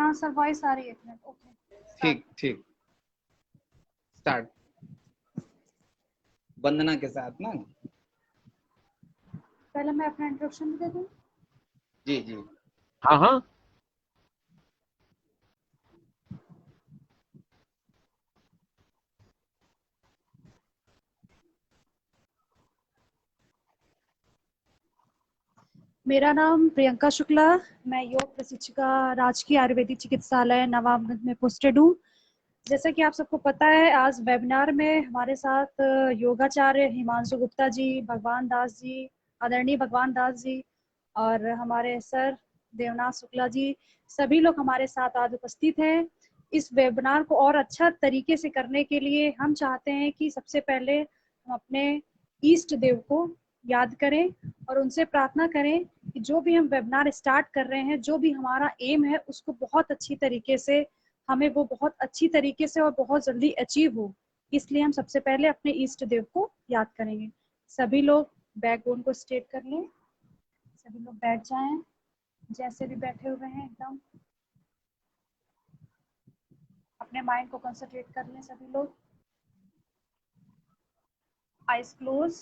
हाँ sir, voice आ रही है, एक मिनट। ओके, ठीक ठीक, स्टार्ट। वंदना के साथ ना। पहले मैं अपना इंट्रोडक्शन भी दे दूं। जी जी। हाँ हाँ। मेरा नाम प्रियंका शुक्ला, मैं योग प्रशिक्षिका राजकीय आयुर्वेदिक चिकित्सालय नवाबगंज में पोस्टेड हूँ। जैसा कि आप सबको पता है, आज वेबिनार में हमारे साथ योगाचार्य हिमांशु गुप्ता जी, भगवान दास जी, आदरणीय भगवान दास जी, और हमारे सर देवनाथ शुक्ला जी, सभी लोग हमारे साथ आज उपस्थित हैं। इस वेबिनार को और अच्छा तरीके से करने के लिए हम चाहते हैं कि सबसे पहले हम अपने ईष्ट देव को याद करें और उनसे प्रार्थना करें कि जो भी हम वेबिनार स्टार्ट कर रहे हैं, जो भी हमारा एम है, उसको बहुत अच्छी तरीके से हमें वो बहुत अच्छी तरीके से और बहुत जल्दी अचीव हो। इसलिए हम सबसे पहले अपने ईष्ट देव को याद करेंगे। सभी लोग बैकबोन को स्ट्रेट कर लें, सभी लोग बैठ जाएं, जैसे भी बैठे हुए हैं एकदम अपने माइंड को कंसंट्रेट कर लें। सभी लोग आइज क्लोज,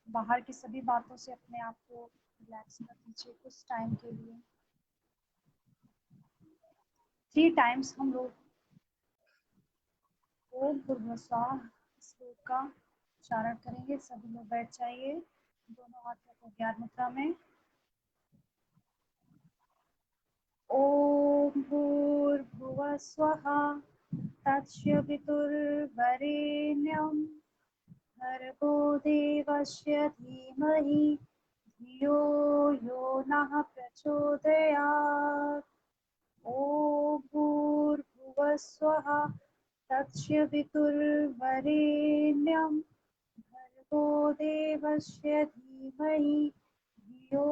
बाहर की सभी बातों से अपने आप को रिलैक्स कर दीजिए कुछ टाइम के लिए। 3 टाइम्स हम लोग ओम भूर्भुवस्वाहा श्लोक का उच्चारण करेंगे। सभी लोग बैठ जाइए, दोनों हाथों को ज्ञान मुद्रा में। ओम भूर्भुवस्वः तत्सवितुर्वरेण्यं भर्गो देवस्य धीमहि धियो यो नः प्रचोदयात्। ओम भूर्भुवस्वः तत्सवितुर्वरेण्यं भर्गो देवस्य धीमहि धियो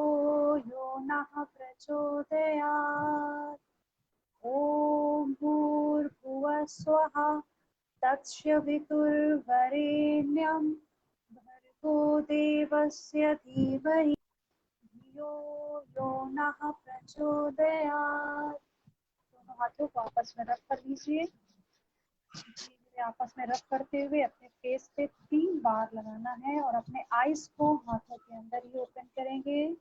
यो नः प्रचोदयात्। ओम भूर्भुवस्वः तत्सवितुर्वरेण्यं भर्गो देवस्य धीमहि धियो यो नः प्रचोदयात्। दोनों हाथों को आपस में रख कर लीजिए। आपस में रब करते हुए अपने फेस पे 3 बार लगाना है और अपने आईज को हाथों के अंदर ही ओपन करेंगे।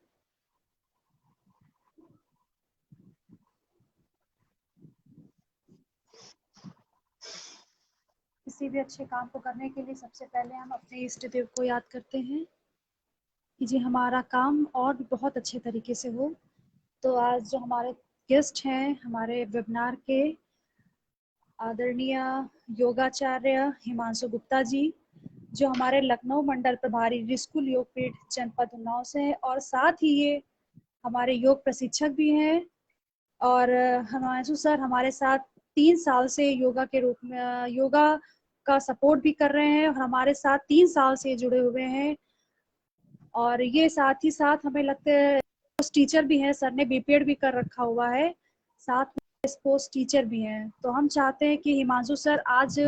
किसी भी अच्छे काम को करने के लिए सबसे पहले हम अपने इष्ट देव को याद करते हैं कि जी हमारा काम और भी बहुत अच्छे तरीके से हो। तो आज जो हमारे गेस्ट हैं हमारे वेबिनार के, आदरणीय योगाचार्य हिमांशु गुप्ता जी, जो हमारे लखनऊ मंडल प्रभारी रिस्कुल योगपीठ जनपद उन्नाव से है, और साथ ही ये हमारे योग प्रशिक्षक भी हैं। और हिमांशु सर हमारे साथ 3 साल से योगा के रूप में योगा का सपोर्ट भी कर रहे हैं और हमारे साथ 3 साल से जुड़े हुए हैं। और ये साथ ही साथ हमें लगता है टीचर भी हैं, सर ने बीपीएड भी कर रखा हुआ है, साथ में स्पोर्ट्स टीचर भी हैं। तो हम चाहते हैं कि हिमांशु सर आज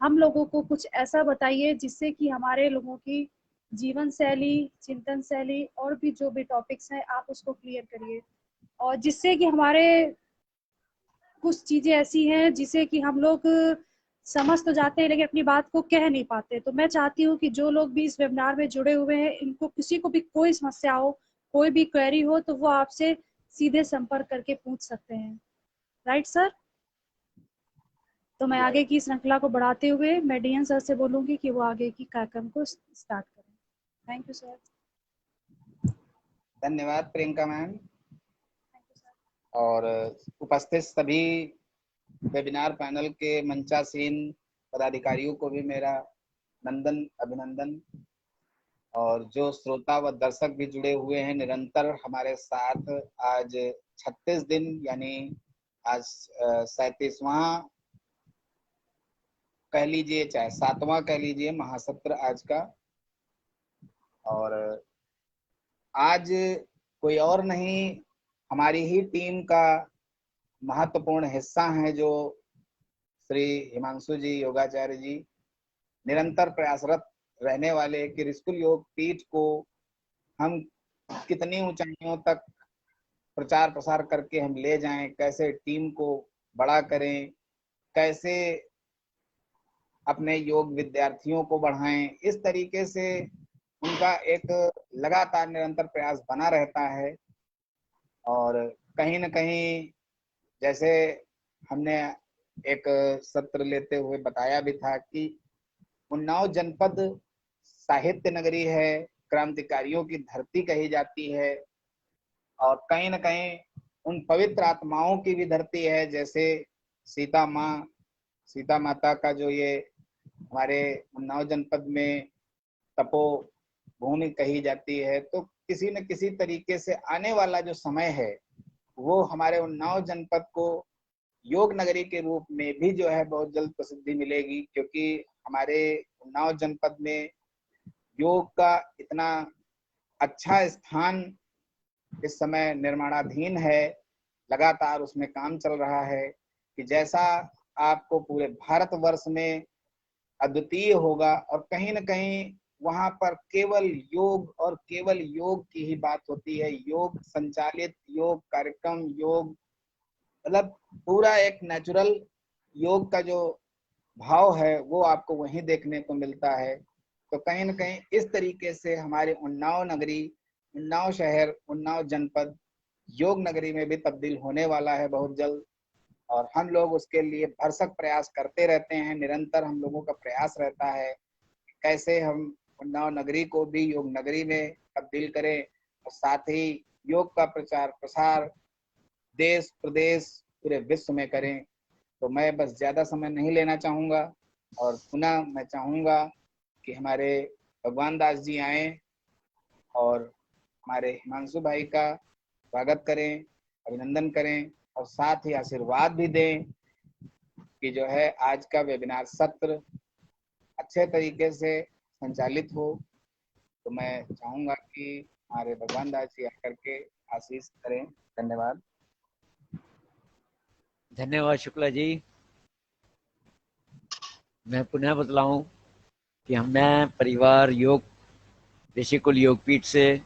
हम लोगों को कुछ ऐसा बताइए जिससे कि हमारे लोगों की जीवन शैली, चिंतन शैली और भी जो भी टॉपिक्स हैं आप उसको क्लियर करिए, और जिससे कि हमारे कुछ चीजें ऐसी हैं जिसे कि हम लोग समझ तो जाते हैं लेकिन अपनी बात को कह नहीं पाते। तो मैं चाहती हूँ कि जो लोग भी इस वेबिनार में जुड़े हुए हैं, इनको किसी को भी कोई समस्या हो, कोई भी क्वेरी हो, तो वो आपसे सीधे संपर्क करके पूछ सकते हैं। Right sir? तो मैं आगे की श्रृंखला को बढ़ाते हुए मैं डीएन सर से बोलूंगी कि वो आगे की कार्यक्रम को स्टार्ट करें। Thank you sir. धन्यवाद प्रियंका मैम। और उपस्थित सभी वेबिनार पैनल के मंचासीन पदाधिकारियों को भी मेरा नंदन अभिनंदन, और जो श्रोता व दर्शक भी जुड़े हुए हैं निरंतर हमारे साथ। आज 36 दिन यानी आज 37वां कह लीजिए चाहे 7वां कह लीजिए महासत्र आज का। और आज कोई और नहीं, हमारी ही टीम का महत्वपूर्ण हिस्सा है जो श्री हिमांशु जी योगाचार्य जी, निरंतर प्रयासरत रहने वाले कि रिस्कुल योग पीठ को हम कितनी ऊंचाइयों तक प्रचार प्रसार करके हम ले जाएं, कैसे टीम को बड़ा करें, कैसे अपने योग विद्यार्थियों को बढ़ाएं, इस तरीके से उनका एक लगातार निरंतर प्रयास बना रहता है। और कहीं न कहीं जैसे हमने एक सत्र लेते हुए बताया भी था कि उन्नाव जनपद साहित्य नगरी है, क्रांतिकारियों की धरती कही जाती है, और कहीं न कहीं उन पवित्र आत्माओं की भी धरती है, जैसे सीता माँ, सीता माता का जो ये हमारे उन्नाव जनपद में तपो भूमि कही जाती है। तो किसी न किसी तरीके से आने वाला जो समय है वो हमारे उन्नाव जनपद को योग नगरी के रूप में भी जो है बहुत जल्द प्रसिद्धि मिलेगी, क्योंकि हमारे उन्नाव जनपद में योग का इतना अच्छा स्थान इस समय निर्माणाधीन है, लगातार उसमें काम चल रहा है कि जैसा आपको पूरे भारतवर्ष में अद्वितीय होगा, और कहीं न कहीं वहां पर केवल योग और केवल योग की ही बात होती है। योग संचालित योग कार्यक्रम, योग मतलब पूरा एक नेचुरल योग का जो भाव है वो आपको वहीं देखने को मिलता है। तो कहीं न कहीं इस तरीके से हमारे उन्नाव नगरी, उन्नाव शहर, उन्नाव जनपद योग नगरी में भी तब्दील होने वाला है बहुत जल्द, और हम लोग उसके लिए भरसक प्रयास करते रहते हैं। निरंतर हम लोगों का प्रयास रहता है कैसे हम उन्नाव नगरी को भी योग नगरी में तब्दील करें, और साथ ही योग का प्रचार प्रसार देश प्रदेश पूरे विश्व में करें। तो मैं बस ज़्यादा समय नहीं लेना चाहूँगा, और पुनः मैं चाहूँगा कि हमारे भगवान दास जी आए और हमारे हिमांशु भाई का स्वागत करें, अभिनंदन करें, और साथ ही आशीर्वाद भी दें कि जो है आज का वेबिनार सत्र अच्छे तरीके से संचालित हो। तो मैं चाहूँगा कि हमारे भगवान दास जी आकर के आशीष करें। धन्यवाद। धन्यवाद शुक्ला जी। मैं पुनः बतलाऊं कि मैं परिवार योग ऋषिकुल योगपीठ से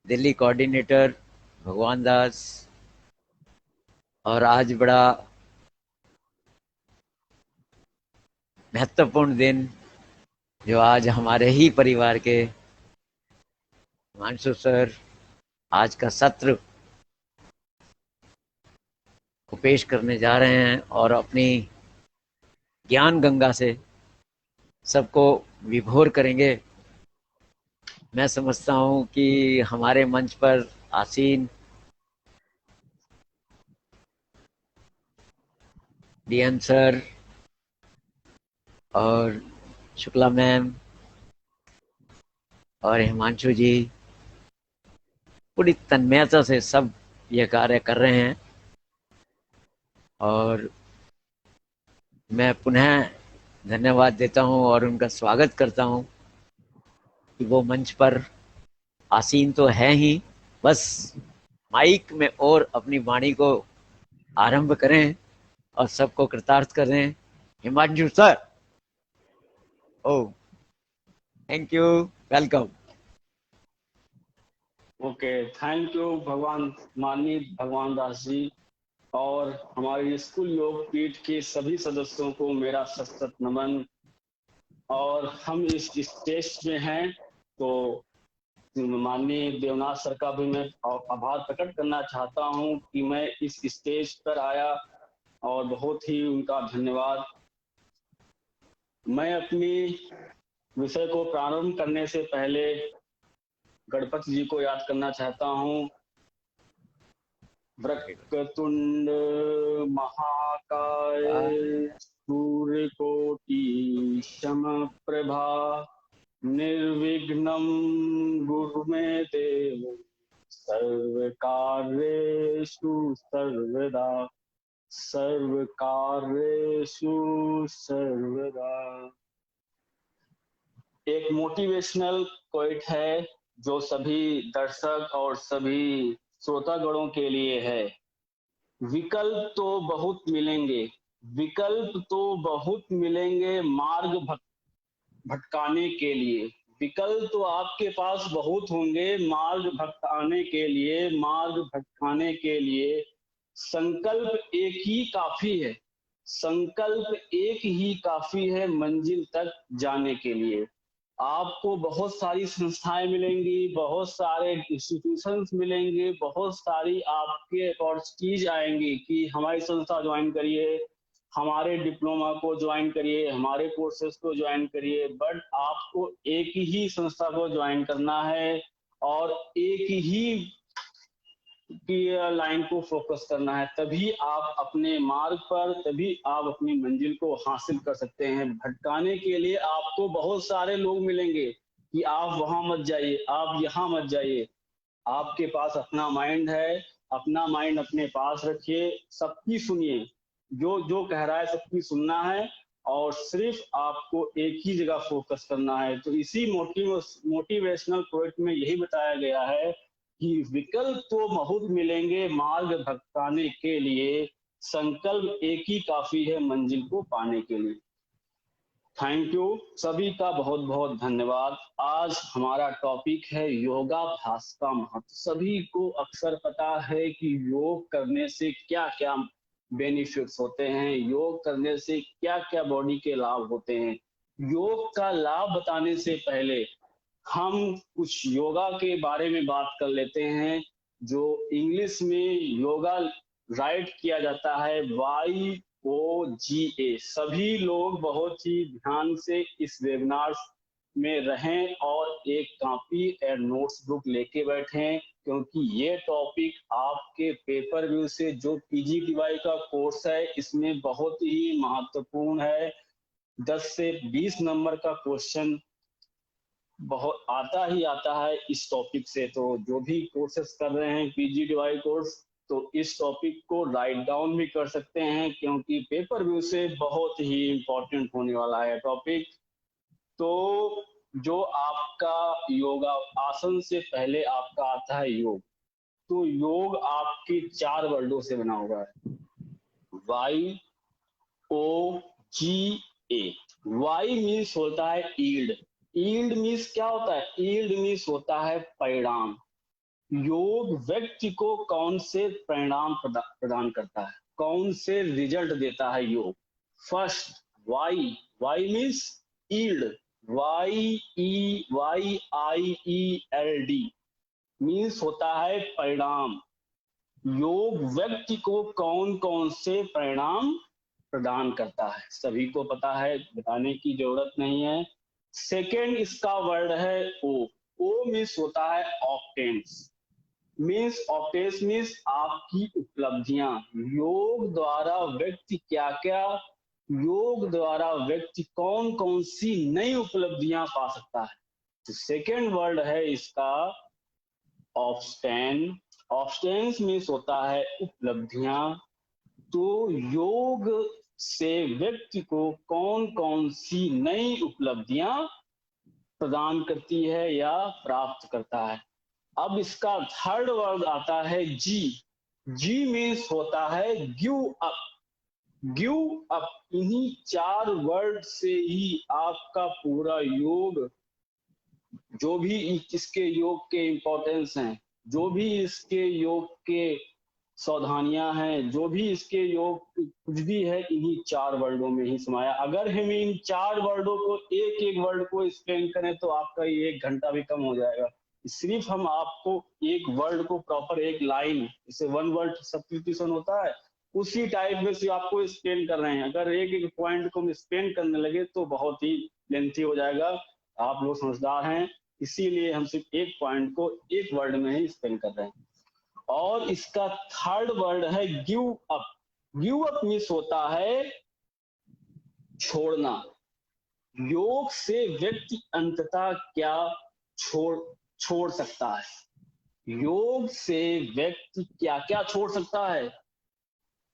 दिल्ली कोऑर्डिनेटर भगवान दास, और आज बड़ा महत्वपूर्ण दिन जो आज हमारे ही परिवार के हिमांशु सर आज का सत्र को पेश करने जा रहे हैं और अपनी ज्ञान गंगा से सबको विभोर करेंगे। मैं समझता हूं कि हमारे मंच पर आसीन डीएन सर और शुक्ला मैम और हिमांशु जी पूरी तन्मयता से सब ये कार्य कर रहे हैं, और मैं पुनः धन्यवाद देता हूं और उनका स्वागत करता हूं कि वो मंच पर आसीन तो है ही, बस माइक में और अपनी वाणी को आरंभ करें और सबको कृतार्थ करें। Himanshu sir, oh thank you, welcome. Okay, thank you भगवान, माननीय भगवान दास जी, और हमारे स्कूल योग पीठ के सभी सदस्यों को मेरा सशक्त नमन। और हम इस स्टेज में हैं तो माननीय देवनाथ सर का भी मैं आभार प्रकट करना चाहता हूं कि मैं इस स्टेज पर आया, और बहुत ही उनका धन्यवाद। मैं अपनी विषय को प्रारंभ करने से पहले गणपति जी को याद करना चाहता हूं। वक्रतुंड महाकाय सूर्यकोटि समप्रभा निर्विघ्नं कुरु मे देव सर्वकार्येषु सर्वदा सर्वकार्येषु सर्वदा। एक मोटिवेशनल क्वोट है जो सभी दर्शक और सभी श्रोतागणों के लिए है। विकल्प तो बहुत मिलेंगे, विकल्प तो बहुत मिलेंगे मार्ग भटकाने के लिए। विकल्प तो आपके पास बहुत होंगे मार्ग भटकाने के लिए, मार्ग भटकाने के लिए। संकल्प एक ही काफी है, संकल्प एक ही काफी है मंजिल तक जाने के लिए। आपको बहुत सारी संस्थाएं मिलेंगी, बहुत सारे इंस्टीट्यूशंस मिलेंगे, बहुत सारी आपके अपॉर्चुनिटीज आएंगी कि हमारी संस्था ज्वाइन करिए, हमारे डिप्लोमा को ज्वाइन करिए, हमारे कोर्सेज को ज्वाइन करिए, बट आपको एक ही संस्था को ज्वाइन करना है और एक ही की लाइन को फोकस करना है, तभी आप अपने मार्ग पर, तभी आप अपनी मंजिल को हासिल कर सकते हैं। भटकाने के लिए आपको बहुत सारे लोग मिलेंगे कि आप वहां मत जाइए, आप यहाँ मत जाइए। आपके पास अपना माइंड है, अपना माइंड अपने पास रखिए, सबकी सुनिए, जो जो कह रहा है सबकी सुनना है और सिर्फ आपको एक ही जगह फोकस करना है। तो इसी मोटिवेशनल प्रोजेक्ट में यही बताया गया है कि विकल्प तो बहुत मिलेंगे मार्ग भटकाने के लिए, संकल्प एक ही काफी है मंजिल को पाने के लिए। थैंक यू, सभी का बहुत बहुत धन्यवाद। आज हमारा टॉपिक है योगाभ्यास का महत्व। सभी को अक्सर पता है कि योग करने से क्या क्या बेनिफिट्स होते हैं, योग करने से क्या क्या बॉडी के लाभ होते हैं। योग का लाभ बताने से पहले हम कुछ योगा के बारे में बात कर लेते हैं, जो इंग्लिश में योगा राइट किया जाता है YOGA। सभी लोग बहुत ही ध्यान से इस वेबिनार में रहें और एक कॉपी और नोट्स बुक लेके बैठें, क्योंकि ये टॉपिक आपके पेपर व्यू से जो PGTY का कोर्स है इसमें बहुत ही महत्वपूर्ण है। 10 से 20 नंबर का क्वेश्चन बहुत आता ही आता है इस टॉपिक से। तो जो भी कोर्सेस कर रहे हैं PGTY कोर्स, तो इस टॉपिक को राइट डाउन भी कर सकते हैं, क्योंकि पेपर व्यू से बहुत ही इंपॉर्टेंट होने वाला है टॉपिक। तो जो आपका योगा आसन से पहले आपका आता है योग, तो योग आपके 4 वर्डों से बना हुआ है, YOGA। Y मीन्स होता है ईल्ड। ईल्ड मीन्स क्या होता है? ईल्ड मीन्स होता है परिणाम। योग व्यक्ति को कौन से परिणाम प्रदान करता है, कौन से रिजल्ट देता है योग? First Y means yield, YEYIELD means होता है परिणाम। योग व्यक्ति को कौन कौन से परिणाम प्रदान करता है, सभी को पता है, बताने की जरूरत नहीं है। सेकेंड इसका वर्ड है O मीन्स होता है ऑब्टेन्स। ऑब्टेन्स मीन्स आपकी उपलब्धियां। योग द्वारा व्यक्ति क्या क्या, योग द्वारा व्यक्ति कौन कौन सी नई उपलब्धियां पा सकता है। तो सेकेंड वर्ड है इसका ऑब्स्टेन। ऑब्स्टेंस मीन्स होता है उपलब्धियां। तो योग से व्यक्ति को कौन कौन सी नई उपलब्धियां प्रदान करती है या प्राप्त करता है। अब इसका थर्ड वर्ड आता है G मीन्स होता है गिव अप। गिव अप, इन्हीं 4 वर्ड से ही आपका पूरा योग, जो भी इसके योग के इंपॉर्टेंस हैं, जो भी इसके योग के सावधानियां हैं, जो भी इसके योग कुछ भी है, इन्हीं 4 वर्डों में ही समाया। अगर हम इन 4 वर्डों को एक एक वर्ड को एक्सप्लेन करें तो आपका ये 1 घंटा भी कम हो जाएगा। सिर्फ हम आपको एक वर्ड को प्रॉपर एक लाइन, जैसे 1 वर्ड सब्स्टिट्यूशन होता है, उसी टाइप में से आपको एक्सप्लेन कर रहे हैं। अगर एक एक पॉइंट को हम एक्सप्लेन करने लगे तो बहुत ही लेंथी हो जाएगा। आप लोग समझदार हैं, इसीलिए हम सिर्फ एक पॉइंट को एक वर्ड में ही एक्सप्लेन कर रहे हैं। और इसका थर्ड वर्ड है give up. Give up means होता है छोड़ना। योग से व्यक्ति अंततः क्या छोड़ सकता है, योग से व्यक्ति क्या क्या छोड़ सकता है,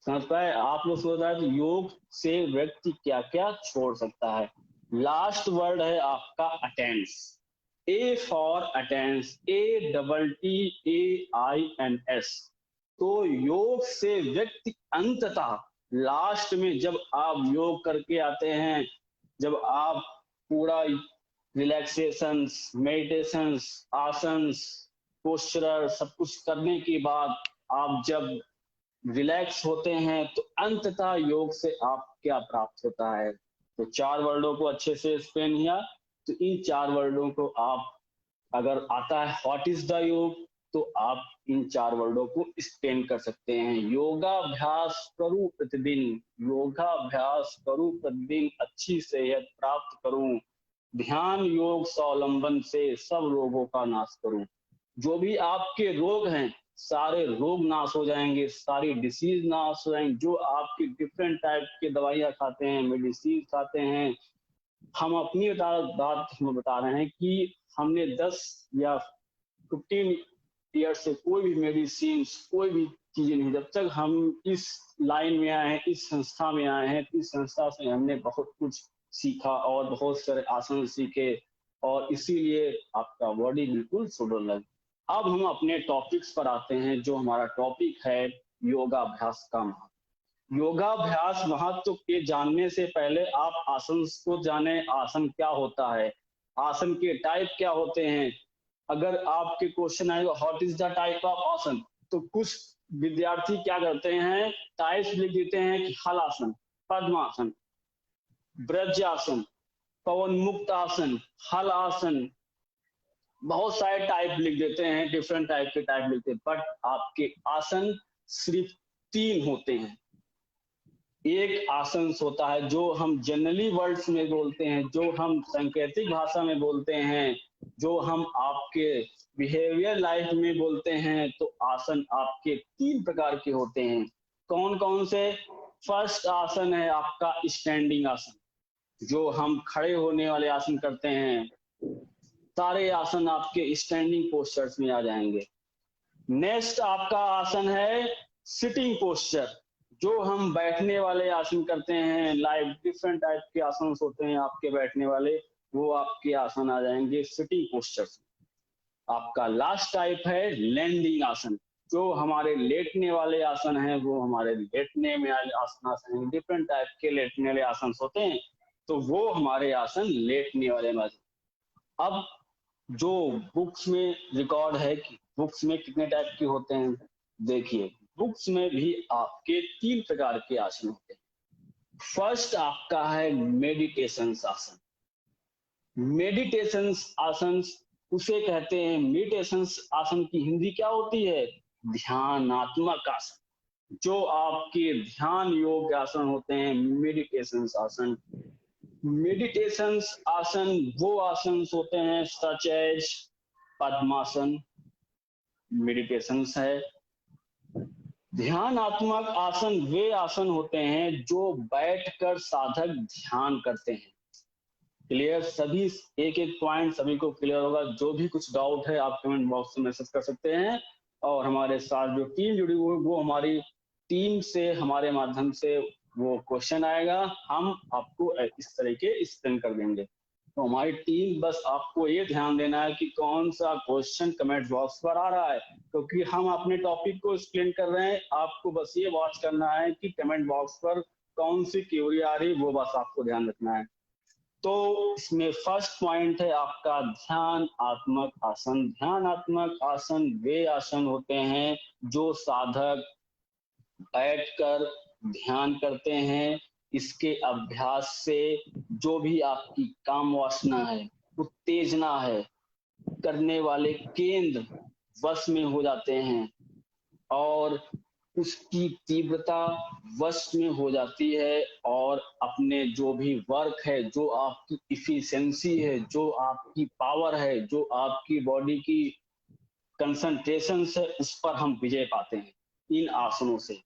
समझ पाए आप लोग? सोच रहा है तो योग से व्यक्ति क्या क्या छोड़ सकता है। लास्ट वर्ड है आपका attains. A for attains, ATTAINS। तो योग से व्यक्ति अंततः लास्ट में जब आप योग करके आते हैं, जब आप पूरा रिलैक्सेशंस, मेडिटेशंस, आसन्स, पोस्चरर सब कुछ करने के बाद आप जब रिलैक्स होते हैं, तो अंततः योग से आप क्या प्राप्त होता है। तो 4 वर्डों को अच्छे से एक्सप्लेन किया। तो इन 4 वर्डों को आप, अगर आता है व्हाट इज द योग, तो आप इन 4 वर्डों को एक्सप्लेन कर सकते हैं। योगाभ्यास करूं प्रतिदिन, योगाभ्यास करूं प्रतिदिन, अच्छी सेहत प्राप्त करूं, ध्यान योग स्वावलंबन से सब रोगों का नाश करूं। जो भी आपके रोग हैं सारे रोग नाश हो जाएंगे, सारी डिसीज नाश हो जाएंगे। जो आपकी डिफरेंट टाइप के दवाइयाँ खाते हैं, मेडिसिन खाते हैं, हम अपनी बात हम बता रहे हैं कि हमने 10 या 15 ईयर से कोई भी मेडिसिन, कोई भी चीजें नहीं, जब तक हम इस लाइन में आए हैं, इस संस्था में आए हैं, इस संस्था से हमने बहुत कुछ सीखा और बहुत सारे आसन सीखे, और इसीलिए आपका बॉडी बिल्कुल सुडौल लगे। अब हम अपने टॉपिक्स पर आते हैं। जो हमारा टॉपिक है योगाभ्यास का महत्व। योगाभ्यास महत्व के जानने से पहले आप आसन को जाने, आसन क्या होता है, आसन के टाइप क्या होते हैं। अगर आपके क्वेश्चन आएगा what is the type of आसन, तो कुछ विद्यार्थी क्या करते हैं, टाइप्स लिख देते हैं कि हलासन, पद्मासन, ब्रजासन, पवन मुक्त आसन, हल आसन, बहुत सारे टाइप लिख देते हैं, डिफरेंट टाइप के टाइप लिखते हैं। बट आपके आसन सिर्फ 3 होते हैं। एक आसन होता है जो हम जनरली वर्ड्स में बोलते हैं, जो हम सांकेतिक भाषा में बोलते हैं, जो हम आपके बिहेवियर लाइफ में बोलते हैं। तो आसन आपके 3 प्रकार के होते हैं। कौन कौन से? फर्स्ट आसन है आपका स्टैंडिंग आसन, जो हम खड़े होने वाले आसन करते हैं। सारे आसन आपके स्टैंडिंग पोस्चर्स में आ जाएंगे। नेक्स्ट आपका आसन है सिटिंग पोस्चर, जो हम बैठने वाले आसन करते हैं। लाइक डिफरेंट टाइप के आसन होते हैं आपके बैठने वाले, वो आपके आसन आ जाएंगे सिटिंग पोस्चर। आपका लास्ट टाइप है लैंडिंग आसन, जो हमारे लेटने वाले आसन हैं, वो हमारे लेटने में आसन हैं। डिफरेंट टाइप के लेटने वाले आसन होते हैं, तो वो हमारे आसन लेटने वाले आसन। अब जो बुक्स में रिकॉर्ड है कि बुक्स में कितने टाइप के होते हैं, देखिए बुक्स में भी आपके 3 प्रकार के आसन होते हैं। फर्स्ट आपका है मेडिटेशन आसन। मेडिटेशन आसन उसे कहते हैं, मेडिटेशन आसन की हिंदी क्या होती है? ध्यानात्मक आसन। जो आपके ध्यान योग आसन होते हैं मेडिटेशन आसन। मेडिटेशन आसन वो आसन होते हैं सच एज पद्मासन, मेडिटेशन है। ध्यानात्मक आसन वे आसन होते हैं जो बैठकर साधक ध्यान करते हैं। क्लियर? सभी एक एक पॉइंट सभी को क्लियर होगा। जो भी कुछ डाउट है आप कमेंट बॉक्स में मैसेज कर सकते हैं, और हमारे साथ जो टीम जुड़ी हुई है वो हमारी टीम से, हमारे माध्यम से वो क्वेश्चन आएगा, हम आपको इस तरीके एक्सप्लेन कर देंगे। तो हमारी टीम बस आपको ये ध्यान देना है कि कौन सा क्वेश्चन कमेंट बॉक्स पर आ रहा है, क्योंकि हम अपने टॉपिक को एक्सप्लेन कर रहे हैं। आपको बस ये वॉच करना है कि कमेंट बॉक्स पर कौन सी क्वेरी आ रही, वो बस आपको ध्यान रखना है। तो इसमें फर्स्ट पॉइंट है आपका ध्यानात्मक आसन। ध्यानात्मक आसन वे आसन होते हैं जो साधक बैठकर ध्यान करते हैं। इसके अभ्यास से जो भी आपकी काम वासना है, उत्तेजना है, करने वाले केंद्र वश में हो जाते हैं, और उसकी तीव्रता वश में हो जाती है, और अपने जो भी वर्क है, जो आपकी इफिशिएंसी है, जो आपकी पावर है, जो आपकी बॉडी की कंसंट्रेशन है, उस पर हम विजय पाते हैं इन आसनों से।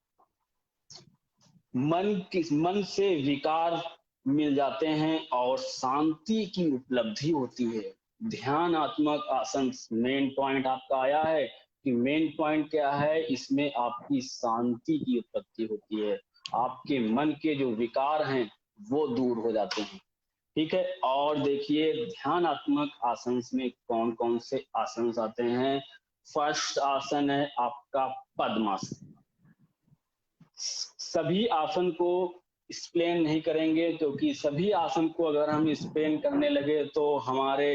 मन से विकार मिल जाते हैं और शांति की उपलब्धि होती है। ध्यानात्मक आसन मेन पॉइंट आपका आया है कि मेन पॉइंट क्या है, इसमें आपकी शांति की उत्पत्ति होती है। आपके मन के जो विकार हैं वो दूर हो जाते हैं। ठीक है, और देखिए ध्यानात्मक आसन में कौन कौन से आसन आते हैं। फर्स्ट आसन है आपका पद्मासन। सभी आसन को एक्सप्लेन नहीं करेंगे, क्योंकि सभी आसन को अगर हम एक्सप्लेन करने लगे तो हमारे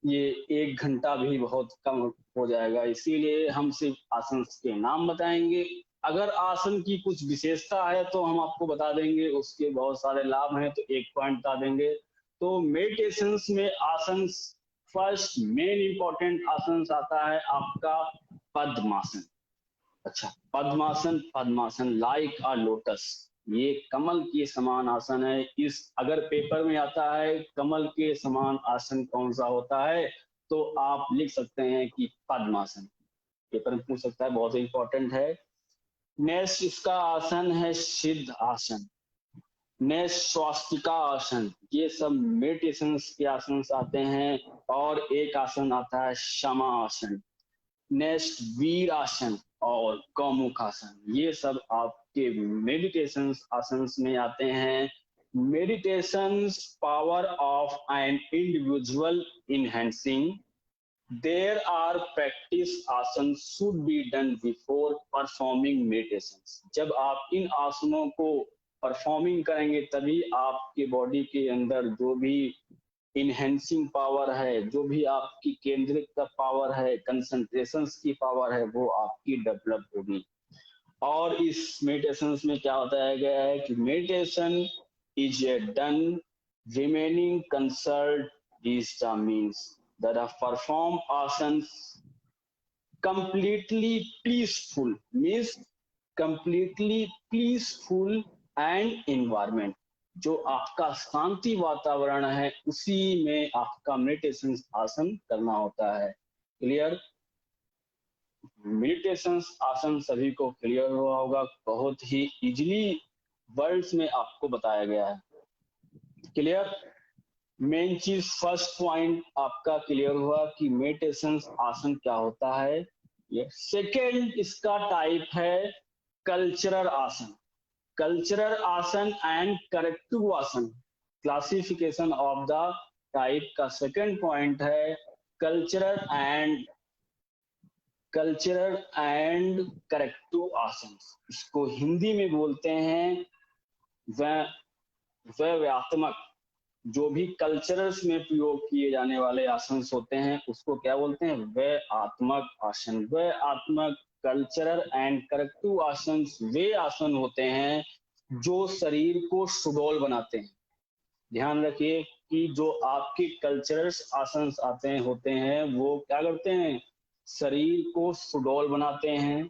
ये 1 घंटा भी बहुत कम हो जाएगा। इसीलिए हम सिर्फ आसन के नाम बताएंगे अगर आसन की कुछ विशेषता है तो हम आपको बता देंगे, उसके बहुत सारे लाभ हैं तो एक पॉइंट बता देंगे। तो मेडिटेशन में आसन, फर्स्ट मेन इंपॉर्टेंट आसन आता है आपका पद्मासन। अच्छा, पद्मासन, पद्मासन लाइक अ लोटस, ये कमल के समान आसन है। इस अगर पेपर में आता है कमल के समान आसन कौन सा होता है, तो आप लिख सकते हैं कि पद्मासन, पेपर में पूछ सकता है, बहुत इंपॉर्टेंट है। नेक्स्ट इसका आसन है सिद्ध आसन, नेक्स्ट स्वास्तिका आसन, ये सब मेडिटेशन के आसन आते हैं। और एक आसन आता है शमा आसन, नेक्स्ट वीर आसन और गौमुख आसन, ये सब आपके मेडिटेशन आसन में आते हैं। Meditation power of an individual enhancing, there are practice asana should be done before performing meditation. जब आप इन आसनों को परफॉर्मिंग करेंगे तभी आपके बॉडी के अंदर जो भी इनहेंसिंग पावर है, जो भी आपकी केंद्रित का पावर है, कंसंट्रेशन की पावर है, वो आपकी डेवलप होगी। और इस मेडिटेशन में क्या बताया गया है कि meditation is a done remaining concert is the means that are perform asanas completely peaceful, means completely peaceful and environment, जो आपका शांति वातावरण है उसी में आपका मेडिटेशन आसन करना होता है। क्लियर? मेडिटेशन आसन सभी को क्लियर हुआ होगा, बहुत ही इजीली वर्ड्स में आपको बताया गया है। क्लियर? मेन चीज फर्स्ट पॉइंट आपका क्लियर हुआ कि मेडिटेशन आसन क्या होता है। ये सेकेंड इसका टाइप है कल्चरल आसन, कल्चरल आसन एंड करेक्टिव आसन। क्लासिफिकेशन ऑफ द टाइप का सेकेंड पॉइंट है कल्चरल एंड करेक्टिव आसन। इसको हिंदी में बोलते हैं व्यव्यात्मक, जो भी कल्चरल्स में प्रयोग किए जाने वाले आसन होते हैं उसको क्या बोलते हैं? व्ययात्मक आसन। व्ययात्मक, कल्चरल एंड करेक्टिव आसन वे आसन होते हैं जो शरीर को सुडौल बनाते हैं। ध्यान रखिए कि जो आपके कल्चरल आसन होते हैं वो क्या करते हैं? शरीर को सुडौल बनाते हैं,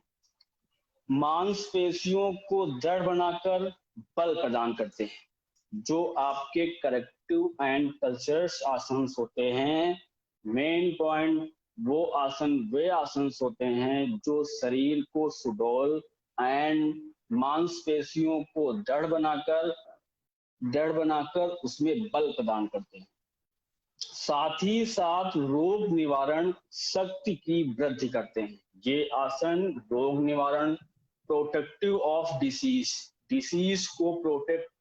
मांसपेशियों को दृढ़ बनाकर बल प्रदान करते हैं। जो आपके करेक्टिव एंड कल्चरल आसन होते हैं, मेन पॉइंट वो आसन वे आसन होते हैं जो शरीर को सुडौल एंड मांसपेशियों को दृढ़ बनाकर उसमें बल प्रदान करते हैं। साथ ही साथ रोग निवारण शक्ति की वृद्धि करते हैं। ये आसन रोग निवारण, प्रोटेक्टिव ऑफ डिसीज को प्रोटेक्ट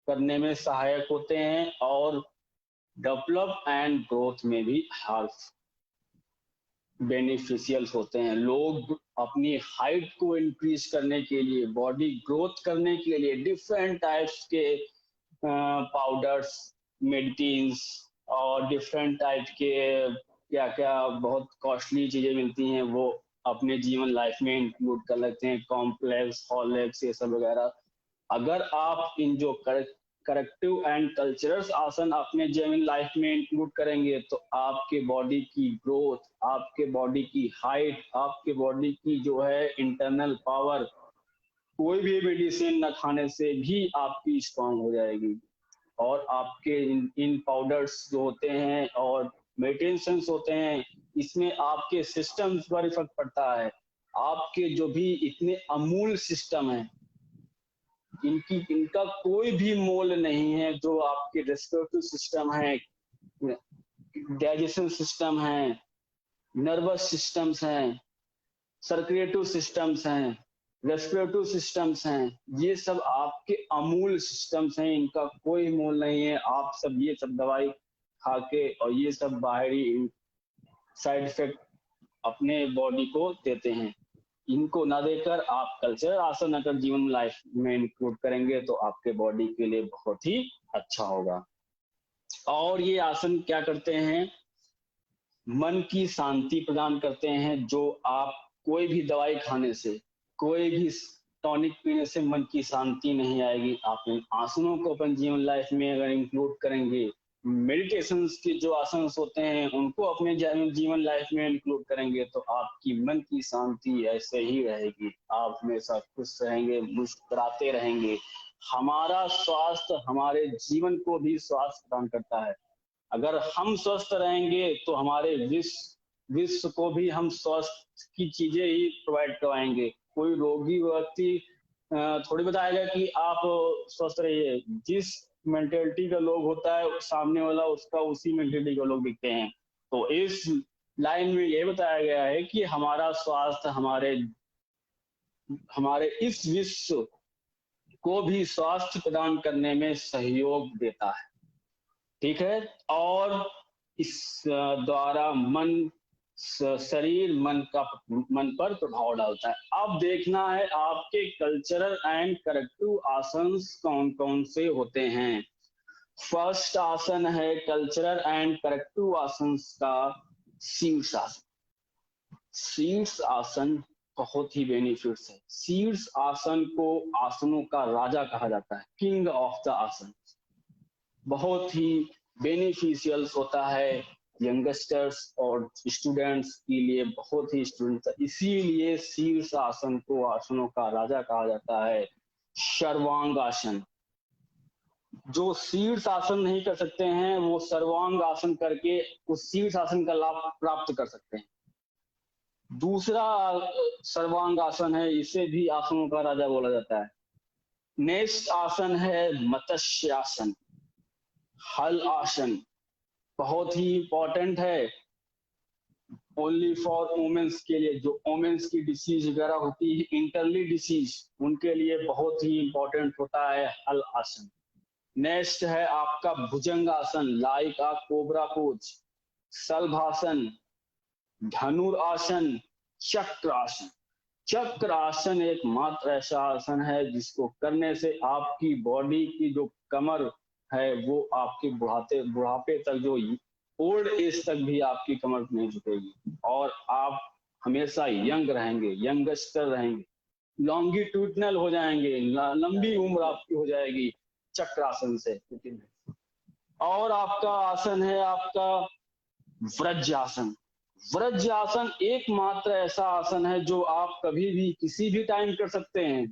करने में सहायक होते हैं और डेवलप एंड ग्रोथ में भी हेल्प बेनिफिशियल होते हैं। लोग अपनी हाइट को इंक्रीज करने के लिए, बॉडी ग्रोथ करने के लिए डिफरेंट टाइप्स के पाउडर्स, मेडिसिन्स और डिफरेंट टाइप के क्या क्या बहुत कॉस्टली चीजें मिलती हैं वो अपने जीवन लाइफ में इंक्लूड कर लेते हैं, कॉम्प्लेक्स, हॉर्लिक्स, ये सब वगैरह। अगर आप इन जो करेक्टिव एंड कल्चरल आसन अपने जीवन लाइफ में इंक्लूड करेंगे तो आपके बॉडी की ग्रोथ, आपके बॉडी की हाइट, आपके बॉडी की जो है इंटरनल पावर, कोई भी मेडिसिन न खाने से भी आपकी स्ट्रांग हो जाएगी। और आपके इन पाउडर्स जो होते हैं और मेडिटेशंस होते हैं, इसमें आपके सिस्टम्स पर इफेक्ट पड़ता है। आपके जो भी इतने अमूल सिस्टम है, इनका कोई भी मोल नहीं है। जो आपके रेस्पिरेटरी सिस्टम है, डाइजेशन सिस्टम है, नर्वस सिस्टम्स हैं, सर्कुलेटरी सिस्टम्स हैं, रेस्पिरेटरी सिस्टम्स हैं, ये सब आपके अमूल सिस्टम्स हैं, इनका कोई मोल नहीं है। आप सब ये सब दवाई खा के और ये सब बाहरी साइड इफेक्ट अपने बॉडी को देते हैं। इनको ना देकर आप कल्चरल आसन अगर जीवन लाइफ में इंक्लूड करेंगे तो आपके बॉडी के लिए बहुत ही अच्छा होगा। और ये आसन क्या करते हैं? मन की शांति प्रदान करते हैं। जो आप कोई भी दवाई खाने से, कोई भी टॉनिक पीने से मन की शांति नहीं आएगी। आप इन आसनों को अपन जीवन लाइफ में अगर इंक्लूड करेंगे, मेडिटेशंस के जो आसन होते हैं उनको अपने जीवन लाइफ में इंक्लूड करेंगे, तो आपकी मन की शांति ऐसे ही रहेगी। आप हमेशा खुश रहेंगे, मुस्कुराते रहेंगे। हमारा स्वास्थ्य हमारे जीवन को भी स्वास्थ्य प्रदान करता है। अगर हम स्वस्थ रहेंगे तो हमारे विश्व को भी हम स्वस्थ की चीजें ही प्रोवाइड करवाएंगे। कोई रोगी व्यक्ति थोड़ी बताएगा कि आप स्वस्थ रहिए। जिस मेंटेलिटी का लोग होता है सामने वाला उसका उसी मेंटेलिटी का लोग दिखते हैं। तो इस लाइन में ये बताया गया है कि हमारा स्वास्थ्य हमारे इस विश्व को भी स्वास्थ्य प्रदान करने में सहयोग देता है। ठीक है, और इस द्वारा शरीर मन पर प्रभाव डालता है। अब देखना है आपके कल्चरल एंड करेक्टिव आसन कौन कौन से होते हैं। फर्स्ट आसन है कल्चरल एंड करेक्टिव आसन का शीर्ष आसन। शीर्ष आसन बहुत ही बेनिफिट्स है। शीर्ष आसन को आसनों का राजा कहा जाता है, किंग ऑफ द आसन। बहुत ही बेनिफिशियल होता है यंगस्टर्स और स्टूडेंट्स के लिए, बहुत ही इसीलिए शीर्ष आसन को आसनों का राजा कहा जाता है। सर्वांग आसन, जो शीर्ष आसन नहीं कर सकते हैं वो सर्वांग आसन करके उस शीर्ष आसन का लाभ प्राप्त कर सकते हैं। दूसरा सर्वांग आसन है, इसे भी आसनों का राजा बोला जाता है। नेक्स्ट आसन है मत्स्य आसन, हल आसन। बहुत ही इंपॉर्टेंट है ओनली फॉर वुमेन्स के लिए, जो वुमेन्स की डिसीज वगैरह होती है, इंटरली डिसीज, उनके लिए बहुत ही इंपॉर्टेंट होता है हल आसन। नेक्स्ट है आपका भुजंग आसन, लाइक आ कोबरा पोज, शलभासन, धनुरासन, चक्र आसन। चक्र आसन एक मात्र ऐसा आसन है जिसको करने से आपकी बॉडी की जो कमर है वो आपके बुढ़ापे तक, जो ओल्ड एज तक भी आपकी कमर नहीं झुकेगी और आप हमेशा यंग रहेंगे, यंगस्टर रहेंगे, लॉन्गिट्यूडनल हो जाएंगे, लंबी उम्र आपकी हो जाएगी चक्रासन से। और आपका आसन है आपका वज्रासन। वज्रासन एकमात्र ऐसा आसन है जो आप कभी भी किसी भी टाइम कर सकते हैं,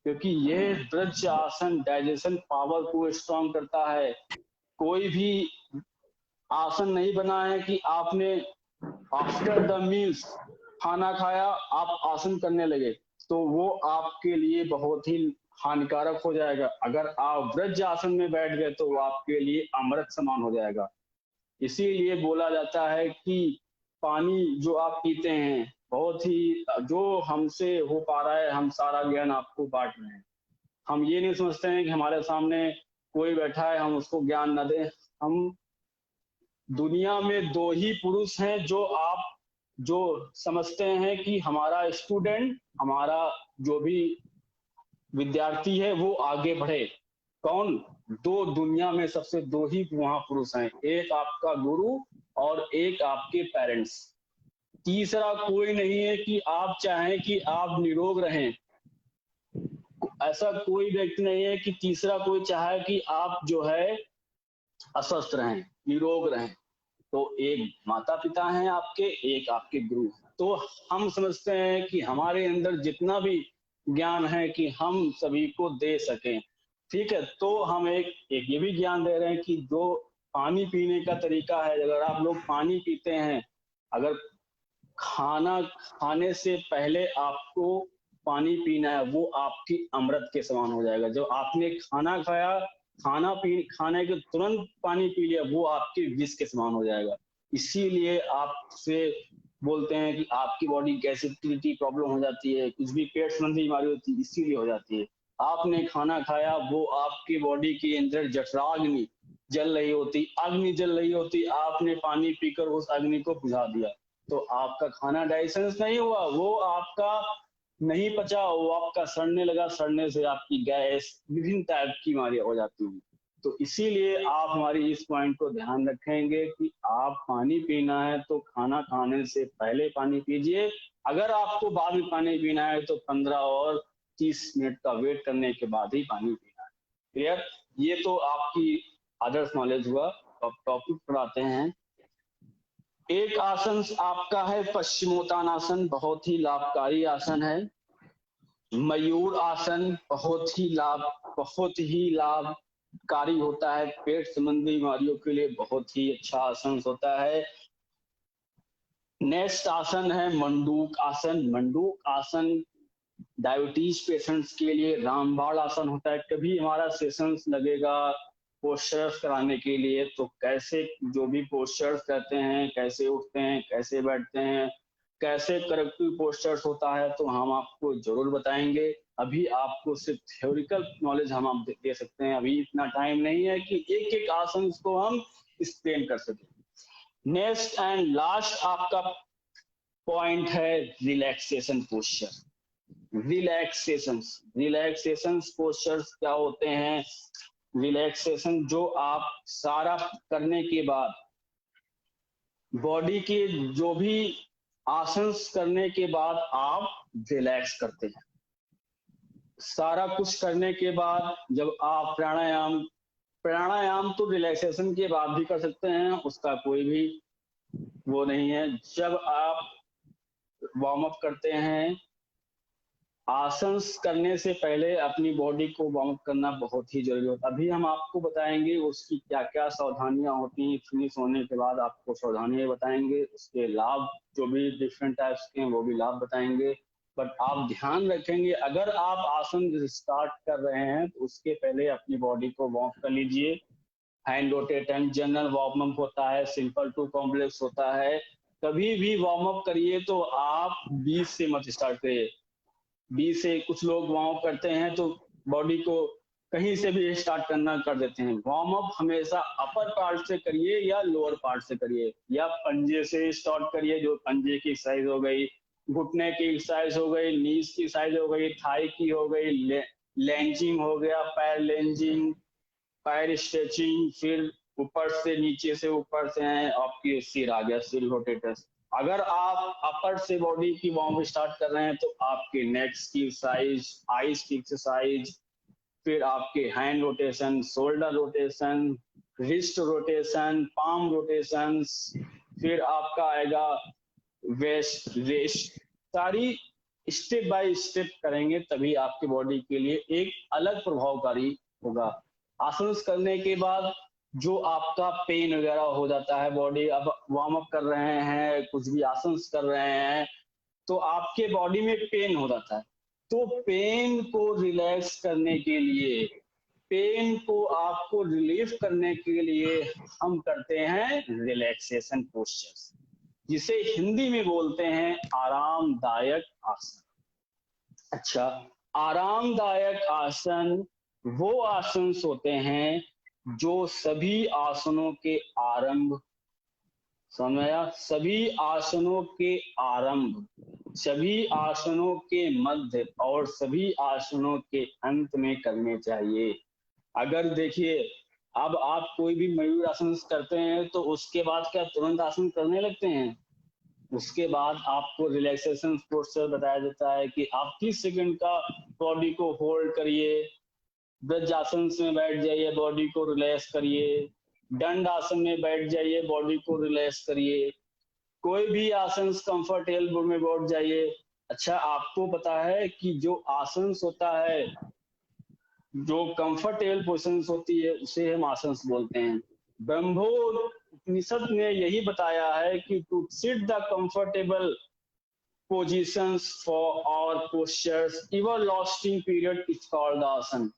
क्योंकि यह वज्रासन डाइजेशन पावर को स्ट्रॉन्ग करता है। कोई भी आसन नहीं बना है कि आपने आफ्टर द मील्स खाना खाया आप आसन करने लगे, तो वो आपके लिए बहुत ही हानिकारक हो जाएगा। अगर आप वज्रासन में बैठ गए तो वो आपके लिए अमृत समान हो जाएगा। इसीलिए बोला जाता है कि पानी जो आप पीते हैं, बहुत ही जो हमसे हो पा रहा है हम सारा ज्ञान आपको बांट रहे हैं। हम ये नहीं समझते हैं कि हमारे सामने कोई बैठा है हम उसको ज्ञान न दें। हम दुनिया में दो ही पुरुष हैं जो समझते हैं कि हमारा स्टूडेंट, हमारा जो भी विद्यार्थी है वो आगे बढ़े। कौन? दो, दुनिया में सबसे दो ही महापुरुष हैं, एक आपका गुरु और एक आपके पेरेंट्स। तीसरा कोई नहीं है कि आप चाहें कि आप निरोग रहें। ऐसा कोई व्यक्ति नहीं है कि तीसरा कोई चाहे कि आप जो है अस्वस्थ रहें, निरोग रहें। तो एक माता पिता हैं आपके, एक आपके गुरु हैं। तो हम समझते हैं कि हमारे अंदर जितना भी ज्ञान है कि हम सभी को दे सकें। ठीक है, तो हम एक ये भी ज्ञान दे रहे हैं कि जो पानी पीने का तरीका है, अगर आप लोग पानी पीते हैं, अगर खाना खाने से पहले आपको पानी पीना है, वो आपकी अमृत के समान हो जाएगा। जब आपने खाना खाया, खाने के तुरंत पानी पी लिया, वो आपके विष के समान हो जाएगा। इसीलिए आपसे बोलते हैं कि आपकी बॉडी गैसिडिटी प्रॉब्लम हो जाती है, कुछ भी पेट संबंधी बीमारी होती है, इसीलिए हो जाती है। आपने खाना खाया, वो आपकी बॉडी के अंदर जठराग्नि जल रही होती, अग्नि जल रही होती, आपने पानी पीकर उस अग्नि को बुझा दिया, तो आपका खाना डाइजेशन नहीं हुआ, वो आपका नहीं पचा, वो आपका सड़ने लगा, सड़ने से आपकी गैस, विभिन्न टाइप की बीमारियां हो जाती हैं। तो इसीलिए आप हमारी इस पॉइंट को ध्यान रखेंगे कि आप पानी पीना है तो खाना खाने से पहले पानी पीजिए। अगर आपको बाद में पानी पीना है तो 15 और 30 मिनट का वेट करने के बाद ही पानी पीना है। क्लियर? ये तो आपकी आदर्श नॉलेज हुआ। अब टॉपिक पर आते हैं। एक आसन आपका है पश्चिमोत्तानासन, बहुत ही लाभकारी आसन है। मयूर आसन बहुत ही लाभकारी होता है, पेट संबंधी बीमारियों के लिए बहुत ही अच्छा आसन होता है। नेक्स्ट आसन है मंडूक आसन। मंडूक आसन डायबिटीज पेशेंट्स के लिए रामबाण आसन होता है। कभी हमारा सेशंस लगेगा पोस्चर्स कराने के लिए, तो कैसे जो भी पोस्चर्स करते हैं, कैसे उठते हैं, कैसे बैठते हैं, कैसे करेक्टिव पोस्चर्स होता है, तो हम आपको जरूर बताएंगे। अभी आपको सिर्फ थ्योरिकल नॉलेज हम आप दे सकते हैं, अभी इतना टाइम नहीं है कि एक एक आसन को हम एक्सप्लेन कर सकें। नेक्स्ट एंड लास्ट आपका पॉइंट है रिलैक्सेशन पोस्चर। रिलैक्सेशन पोस्चर्स क्या होते हैं? रिलैक्सेशन जो आप सारा करने के बाद, बॉडी के जो भी आसन करने के बाद आप रिलैक्स करते हैं। सारा कुछ करने के बाद जब आप प्राणायाम तो रिलैक्सेशन के बाद भी कर सकते हैं, उसका कोई भी वो नहीं है। जब आप वार्म अप करते हैं, आसन करने से पहले अपनी बॉडी को वार्म अप करना बहुत ही जरूरी होता है। अभी हम आपको बताएंगे उसकी क्या क्या सावधानियां होती हैं, फिनिश होने के बाद आपको सावधानियां बताएंगे, उसके लाभ जो भी डिफरेंट टाइप्स के हैं वो भी लाभ बताएंगे। बट आप ध्यान रखेंगे, अगर आप आसन स्टार्ट कर रहे हैं तो उसके पहले अपनी बॉडी को वार्म कर लीजिए। Hand rotation general warm up होता है, सिंपल टू कॉम्प्लेक्स होता है। कभी भी वार्म अप करिए तो आप 20 से मत स्टार्ट करिए। 20 से कुछ लोग वार्म अप करते हैं तो बॉडी को कहीं से भी स्टार्ट करना कर देते हैं। वार्म अप हमेशा अपर पार्ट से करिए या लोअर पार्ट से करिए, या पंजे से स्टार्ट करिए, जो पंजे की एक्सरसाइज हो गई, घुटने की एक्सरसाइज हो गई, नीज की एक्सरसाइज हो गई, थाई की हो गई, लेंजिंग हो गया, पैर लेंजिंग, पैर स्ट्रेचिंग, फिर ऊपर से नीचे से ऊपर से है आपकी सिर आ गया, सिर रोटेटर्स। अगर आप अपर से बॉडी की वार्म स्टार्ट कर रहे हैं तो आपके नेक्स की एक्सरसाइज, आईज की एक्सरसाइज, फिर आपके hand rotation, shoulder rotation, wrist rotation, palm rotation, फिर आपका आएगा वेस्ट रेस्ट। सारी स्टेप बाय स्टेप करेंगे तभी आपकी बॉडी के लिए एक अलग प्रभावकारी होगा। आसन करने के बाद जो आपका पेन वगैरह हो जाता है, बॉडी अब वार्म अप कर रहे हैं, कुछ भी आसन कर रहे हैं तो आपके बॉडी में पेन हो जाता है, तो पेन को रिलैक्स करने के लिए, पेन को आपको रिलीफ करने के लिए हम करते हैं रिलैक्सेशन पोस्चर्स, जिसे हिंदी में बोलते हैं आरामदायक आसन। अच्छा, आरामदायक आसन वो आसन होते हैं जो सभी आसनों के आरंभ, समझा, सभी आसनों के आरंभ, सभी आसनों के मध्य और सभी आसनों के अंत में करने चाहिए। अगर देखिए, अब आप कोई भी मयूर आसन करते हैं तो उसके बाद क्या तुरंत आसन करने लगते हैं? उसके बाद आपको रिलैक्सेशन पोस्चर बताया जाता है कि आप 30 सेकंड का बॉडी को होल्ड करिए, वज्रासन में बैठ जाइए, बॉडी को रिलैक्स करिए, दंड आसन में बैठ जाइए, बॉडी को रिलैक्स करिए, कोई भी आसन कंफर्टेबल में बैठ जाइए। अच्छा, आपको पता है कि जो आसन होता है, जो कंफर्टेबल पोजिशन होती है उसे हम आसन बोलते हैं। ब्रह्मोपनिषद ने यही बताया है कि to sit the comfortable positions for और postures everlasting period is called asana.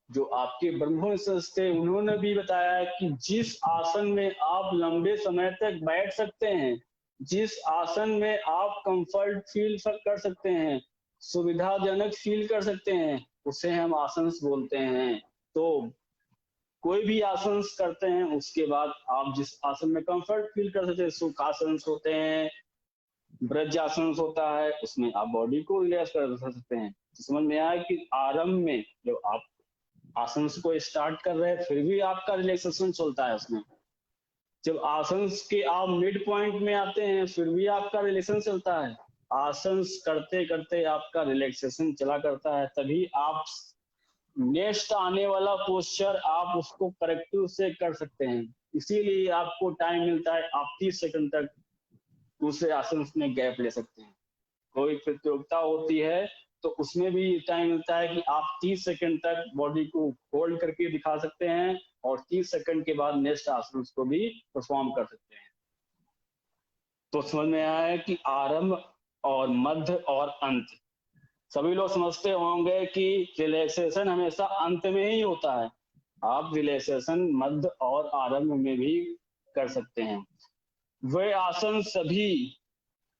जो आपके ब्रह्मोपनिषद थे उन्होंने भी बताया कि जिस आसन में आप लंबे समय तक बैठ सकते हैं, जिस आसन में आप कंफर्ट फील कर सकते हैं, सुविधाजनक फील कर सकते हैं, उसे हम आसन बोलते हैं। तो कोई भी आसन करते हैं उसके बाद आप जिस आसन में कंफर्ट फील कर सकते हैं, सुखासन होते हैं, ब्रजासन होता है, उसमें आप बॉडी को रिलैक्स कर सकते हैं। तो समझ में आया कि आरंभ में जब आप आसन को स्टार्ट कर रहे हैं फिर भी आपका रिलैक्सेशन चलता है उसमें, जब आसन के आप मिड पॉइंट में आते हैं फिर भी आपका रिलैक्सेशन चलता है। आसन करते करते आपका रिलैक्सेशन चला करता है, तभी आप नेक्स्ट आने वाला पोस्चर आप उसको करेक्टिव से कर सकते हैं। इसीलिए आपको टाइम मिलता है, आप 30 सेकंड तक दूसरे आसन में गैप ले सकते हैं। कोई प्रतियोगिता होती है तो उसमें भी टाइम मिलता है कि आप 30 सेकंड तक बॉडी को होल्ड करके दिखा सकते हैं और 30 सेकंड के बाद नेक्स्ट आसन को भी परफॉर्म कर सकते हैं। तो समझ में आया है कि आरंभ और मध्य और अंत। सभी लोग समझते होंगे कि रिलैक्सेशन हमेशा अंत में ही होता है, आप रिलैक्सेशन मध्य और आरंभ में भी कर सकते हैं। वे आसन सभी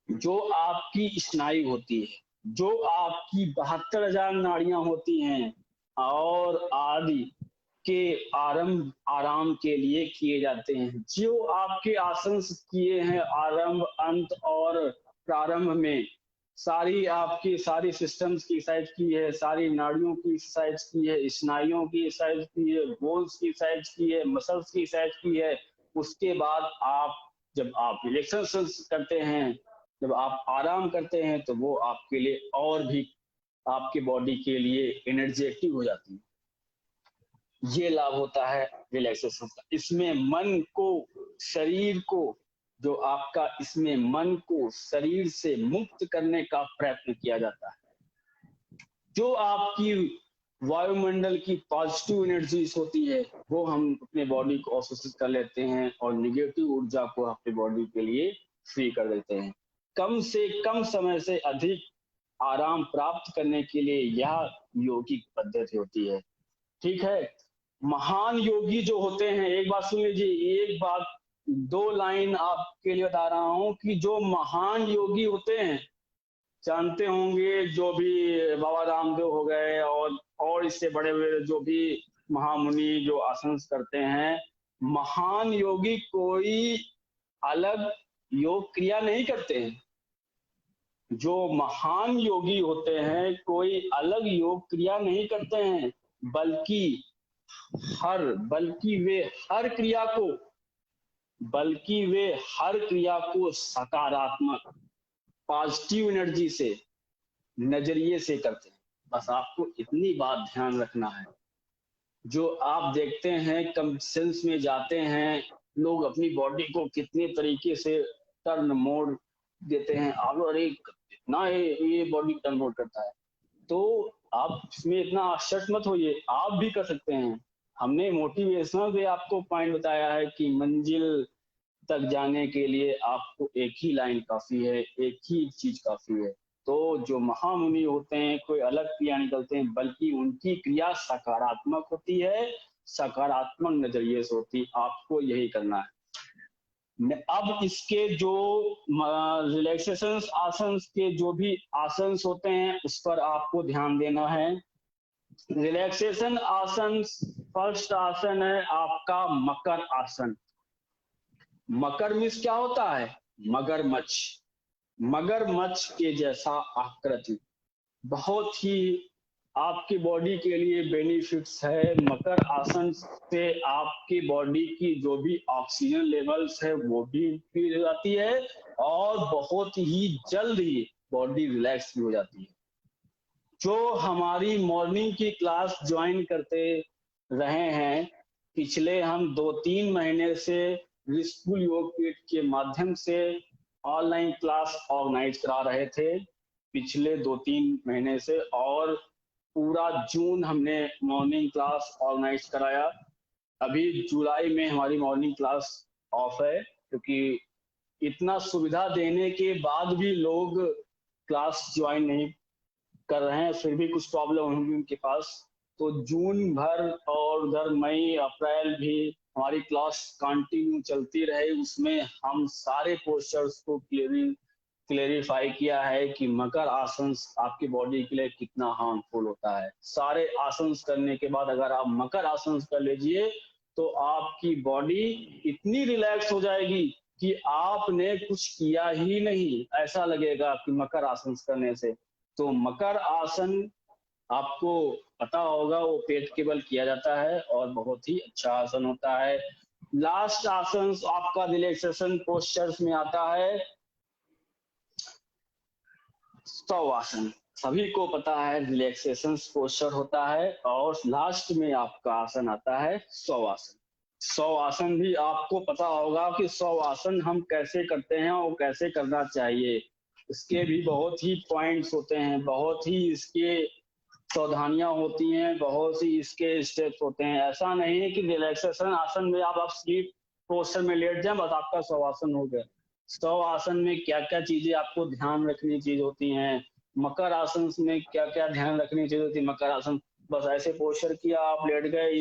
जो आपकी स्नायु होती है, जो आपकी 72,000 नाड़ियां होती हैं और आदि के आराम के लिए किए जाते हैं। जो आपके आसन किए हैं आरंभ, अंत और प्रारंभ में, सारी आपकी सारी सिस्टम्स की एक्सरसाइज की है, सारी नाड़ियों की एक्सरसाइज की है, स्नायुओं की एक्सरसाइज की है, बोन्स की एक्सरसाइज की है, मसल्स की एक्सरसाइज की है। उसके बाद जब आप रिलैक्सेशन करते हैं, जब आप आराम करते हैं, तो वो आपके लिए और भी आपके बॉडी के लिए एनर्जी एक्टिव हो जाती है। ये लाभ होता है रिलैक्सेशन का। इसमें मन को, शरीर को, जो आपका इसमें मन को शरीर से मुक्त करने का प्रयत्न किया जाता है। जो आपकी वायुमंडल की पॉजिटिव एनर्जीज होती है वो हम अपने बॉडी को अवशोषित कर लेते हैं और निगेटिव ऊर्जा को अपने बॉडी के लिए फ्री कर देते हैं। कम से कम समय से अधिक आराम प्राप्त करने के लिए यह योगिक पद्धति होती है। ठीक है, महान योगी जो होते हैं, एक बात सुन लीजिए, एक बात 2 लाइन आपके लिए बता रहा हूं कि जो महान योगी होते हैं, जानते होंगे, जो भी बाबा रामदेव हो गए और इससे बड़े बड़े जो भी महामुनि जो आसन करते हैं, महान योगी कोई अलग योग क्रिया नहीं करते हैं। जो महान योगी होते हैं कोई अलग योग क्रिया नहीं करते हैं, बल्कि वे हर क्रिया को सकारात्मक पॉजिटिव एनर्जी से, नजरिए से करते हैं। बस आपको इतनी बात ध्यान रखना है। जो आप देखते हैं कंपटीशंस में जाते हैं, लोग अपनी बॉडी को कितने तरीके से टर्न मोड़ देते हैं, आप अरे इतना ये बॉडी टर्न मोड़ करता है, तो आप इसमें इतना आश्चर्य मत होइए, आप भी कर सकते हैं। हमने मोटिवेशनल वे आपको पॉइंट बताया है कि मंजिल तक जाने के लिए आपको एक ही लाइन काफी है, एक ही चीज काफी है। तो जो महामुनि होते हैं कोई अलग क्रिया नहीं करते हैं, बल्कि उनकी क्रिया सकारात्मक होती है, सकारात्मक नजरिए से होती है। आपको यही करना है। अब इसके जो रिलैक्सेशन आसन के जो भी आसन होते हैं उस पर आपको ध्यान देना है। रिलैक्सेशन आसन, फर्स्ट आसन है आपका मकर आसन। मकर मीन्स क्या होता है? मगरमच्छ। मगरमच्छ के जैसा आकृति, बहुत ही आपकी बॉडी के लिए बेनिफिट्स है। मकर आसन से आपकी बॉडी की जो भी ऑक्सीजन लेवल्स है वो भी इंक्रीज हो जाती है और बहुत ही जल्द ही बॉडी रिलैक्स भी हो जाती है। जो हमारी मॉर्निंग की क्लास ज्वाइन करते रहे हैं, पिछले हम 2-3 महीने से स्कूल योग पीठ के माध्यम से ऑनलाइन क्लास ऑर्गेनाइज करा रहे थे पिछले 2-3 महीने से, और पूरा जून हमने मॉर्निंग क्लास ऑर्गेनाइज कराया। अभी जुलाई में हमारी मॉर्निंग क्लास ऑफ है, क्योंकि इतना सुविधा देने के बाद भी लोग क्लास ज्वाइन नहीं कर रहे हैं, फिर भी कुछ प्रॉब्लम होंगी उनके पास। तो जून भर और उधर मई अप्रैल भी हमारी क्लास कंटिन्यू चलती रहे। उसमें हम सारे पोस्चर्स को क्लेरिफाई किया है कि मकर आसन आपकी बॉडी के लिए कितना हार्मफुल होता है। सारे आसन करने के बाद अगर आप मकर आसन कर लीजिए तो आपकी बॉडी इतनी रिलैक्स हो जाएगी कि आपने कुछ किया ही नहीं, ऐसा लगेगा कि मकर आसन करने से। तो मकर आसन आपको पता होगा वो पेट के बल किया जाता है और बहुत ही अच्छा आसन होता है। लास्ट आसन आपका रिलैक्सेशन पोस्चर्स में आता है 100 आसन सभी को पता है, रिलैक्सेशन पोस्चर होता है और लास्ट में आपका आसन आता है 100 आसन। 100 आसन भी आपको पता होगा कि 100 आसन हम कैसे करते हैं और कैसे करना चाहिए। इसके भी बहुत ही पॉइंट्स होते हैं, बहुत ही इसके सावधानियां होती हैं, बहुत ही इसके स्टेप्स होते हैं। ऐसा नहीं है कि रिलैक्सेशन आसन में आप स्लीप पोस्चर में लेट जाए बस आपका 100 आसन हो गया। 100 आसन में क्या क्या चीजें आपको ध्यान रखनी चीज होती हैं, मकर आसन में क्या क्या ध्यान रखनी चीज होती है। मकर आसन बस ऐसे पोस्चर किया, आप लेट गए,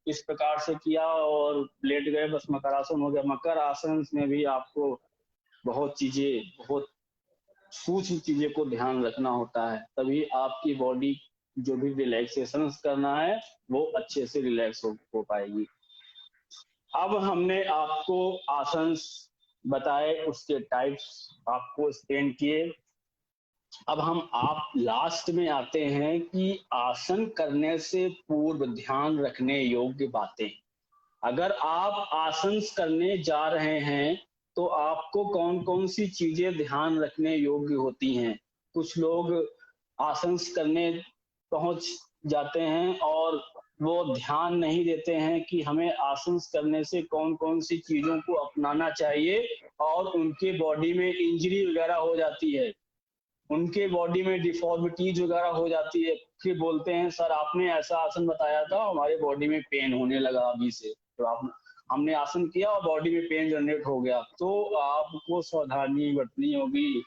इस प्रकार से किया और लेट गए, बस मकर आसन हो गया। मकर आसन में भी आपको बहुत चीजें, बहुत सूक्ष्म चीजें को ध्यान रखना होता है, तभी आपकी बॉडी जो भी रिलैक्सेशन करना है वो अच्छे से रिलैक्स हो पाएगी। अब हमने आपको आसन बताए, उसके टाइप्स आपको एक्सप्लेन किए। अब आप लास्ट में आते हैं कि आसन करने से पूर्व ध्यान रखने योग्य बातें। अगर आप आसन करने जा रहे हैं तो आपको कौन कौन सी चीजें ध्यान रखने योग्य होती हैं। कुछ लोग आसन करने पहुंच जाते हैं और वो ध्यान नहीं देते हैं कि हमें आसन करने से कौन कौन सी चीजों को अपनाना चाहिए, और उनके बॉडी में इंजरी वगैरह हो जाती है, उनके बॉडी में डिफॉर्मिटीज वगैरह हो जाती है। फिर बोलते हैं सर आपने ऐसा आसन बताया था, हमारे बॉडी में पेन होने लगा अभी से, तो हमने आसन किया और बॉडी में पेन जनरेट हो गया। तो आपको सावधानी बरतनी होगी।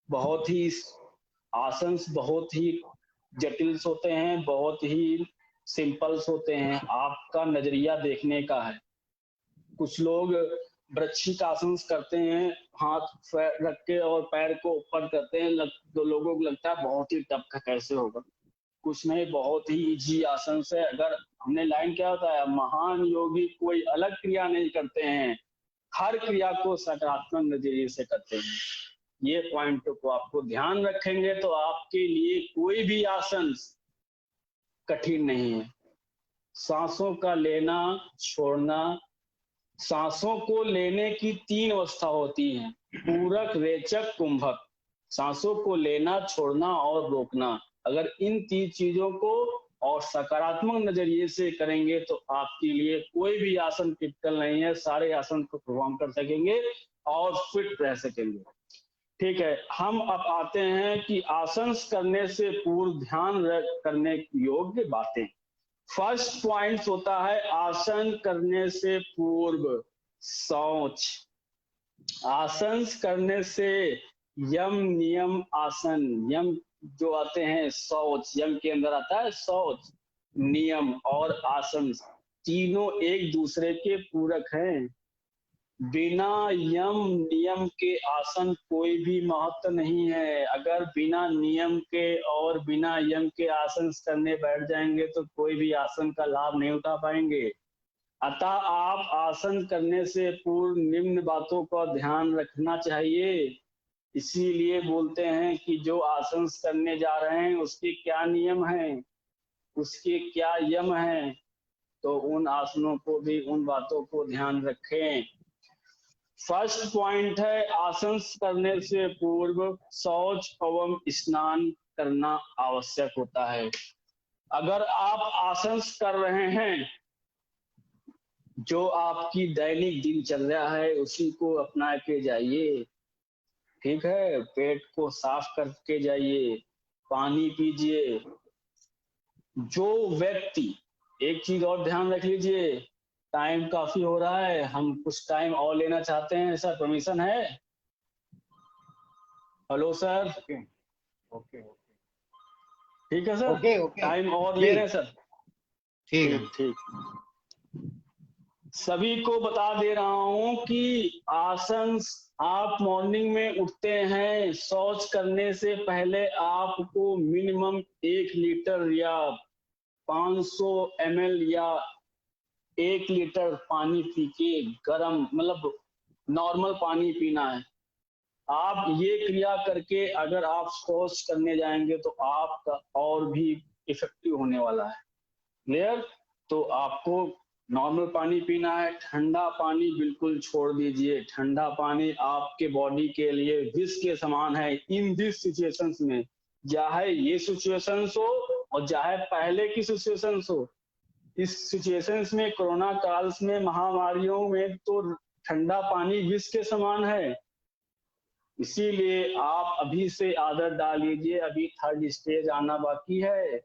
बहुत ही आसन बहुत ही जटिल होते हैं, बहुत ही सिंपल्स होते हैं, आपका नजरिया देखने का है। कुछ लोग वृश्चिक आसन करते हैं, हाथ रख के और पैर को ऊपर करते हैं, तो लोगों को लगता है बहुत ही टफ का कैसे होगा। कुछ नहीं, बहुत ही इजी आसन से। अगर हमने लाइन क्या होता है, महान योगी कोई अलग क्रिया नहीं करते हैं, हर क्रिया को सकारात्मक नजरिए से करते हैं। ये पॉइंट को आपको ध्यान रखेंगे तो आपके लिए कोई भी आसन कठिन नहीं है। सांसों का लेना छोड़ना, सांसों को लेने की 3 अवस्था होती हैं, पूरक, रेचक, कुंभक। सांसों को लेना, छोड़ना और रोकना। अगर इन 3 चीजों को और सकारात्मक नजरिए से करेंगे तो आपके लिए कोई भी आसन क्रिटिकल नहीं है, सारे आसन को परफॉर्म कर सकेंगे और फिट रह सकेंगे। ठीक है, हम अब आते हैं कि आसन करने से पूर्व ध्यान करने योग्य बातें। फर्स्ट पॉइंट होता है आसन करने से पूर्व शौच। आसन करने से यम नियम आसन, यम जो आते हैं शौच, यम के अंदर आता है शौच, नियम और आसन, तीनों एक दूसरे के पूरक हैं। बिना यम नियम के आसन कोई भी महत्व नहीं है। अगर बिना नियम के और बिना यम के आसन करने बैठ जाएंगे तो कोई भी आसन का लाभ नहीं उठा पाएंगे। अतः आप आसन करने से पूर्व निम्न बातों का ध्यान रखना चाहिए। इसीलिए बोलते हैं कि जो आसन करने जा रहे हैं उसके क्या नियम हैं, उसके क्या यम हैं, तो उन आसनों को भी, उन बातों को ध्यान रखें। फर्स्ट पॉइंट है आसन करने से पूर्व शौच एवं स्नान करना आवश्यक होता है। अगर आप आसन कर रहे हैं, जो आपकी दैनिक दिनचर्या है उसी को अपना के जाइए। ठीक है, पेट को साफ करके जाइए, पानी पीजिए। जो व्यक्ति, एक चीज और ध्यान रख लीजिए, टाइम काफी हो रहा है, हम कुछ टाइम और लेना चाहते हैं, सर परमिशन है? Hello sir. ओके ठीक है सर, ओके टाइम और ले रहे हैं सर। ठीक ठीक। सभी को बता दे रहा हूं कि आसन, आप मॉर्निंग में उठते हैं, शौच करने से पहले आपको मिनिमम 1 लीटर या 500 ml या 1 लीटर पानी पी के, गर्म मतलब नॉर्मल पानी पीना है। आप ये क्रिया करके अगर आप शौच करने जाएंगे तो आपका और भी इफेक्टिव होने वाला है। क्लियर? तो आपको नॉर्मल पानी पीना है, ठंडा पानी बिल्कुल छोड़ दीजिए। ठंडा पानी आपके बॉडी के लिए विष के समान है इन दिस सिचुएशंस में, चाहे ये सिचुएशंस हो और चाहे पहले की सिचुएशंस हो। इस सिचुएशंस में, कोरोना काल में, महामारियों में तो ठंडा पानी विष के समान है। इसीलिए आप अभी से आदत डाल लीजिए। अभी थर्ड स्टेज आना बाकी है,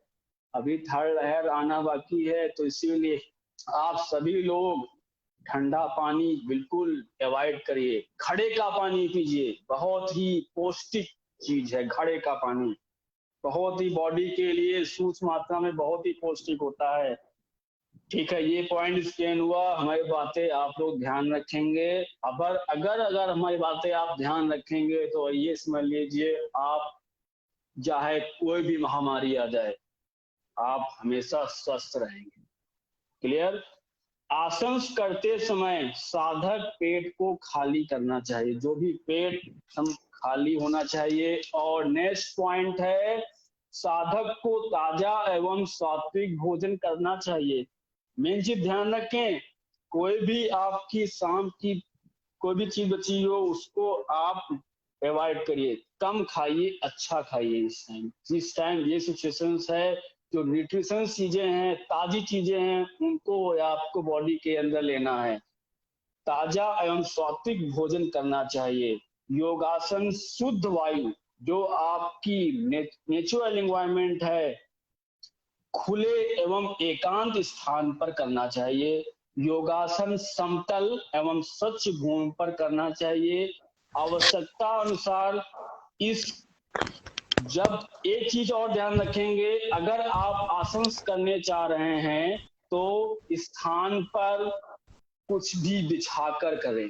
अभी थर्ड लहर आना बाकी है, तो इसीलिए आप सभी लोग ठंडा पानी बिल्कुल अवॉइड करिए। घड़े का पानी पीजिए, बहुत ही पौष्टिक चीज है घड़े का पानी, बहुत ही बॉडी के लिए सूक्ष्म मात्रा में बहुत ही पौष्टिक होता है। ठीक है, ये पॉइंट स्कैन हुआ। हमारी बातें आप लोग ध्यान रखेंगे। अगर हमारी बातें आप ध्यान रखेंगे तो ये समझ लीजिए, आप चाहे कोई भी महामारी आ जाए, आप हमेशा स्वस्थ रहेंगे। क्लियर? आसन करते समय साधक पेट को खाली करना चाहिए, जो भी पेट खाली होना चाहिए। और नेक्स्ट पॉइंट है, साधक को ताजा एवं सात्विक भोजन करना चाहिए। मेन चीज ध्यान रखें, कोई भी आपकी शाम की कोई भी चीज बची हो उसको आप अवॉइड करिए, कम खाइए, अच्छा खाइए। इस टाइम ये सिचुएशंस है, जो न्यूट्रिशन चीजें हैं, ताजी चीजें हैं, उनको आपको बॉडी के अंदर लेना है। ताजा एवं सात्विक भोजन करना चाहिए। योगासन, शुद्ध वायु, जो आपकी नेचुरल एनवायरनमेंट है, खुले एवं एकांत स्थान पर करना चाहिए। योगासन समतल एवं स्वच्छ भूमि पर करना चाहिए। आवश्यकता अनुसार जब एक चीज और ध्यान रखेंगे, अगर आप आसन करने चाह रहे हैं तो स्थान पर कुछ भी बिछाकर करें,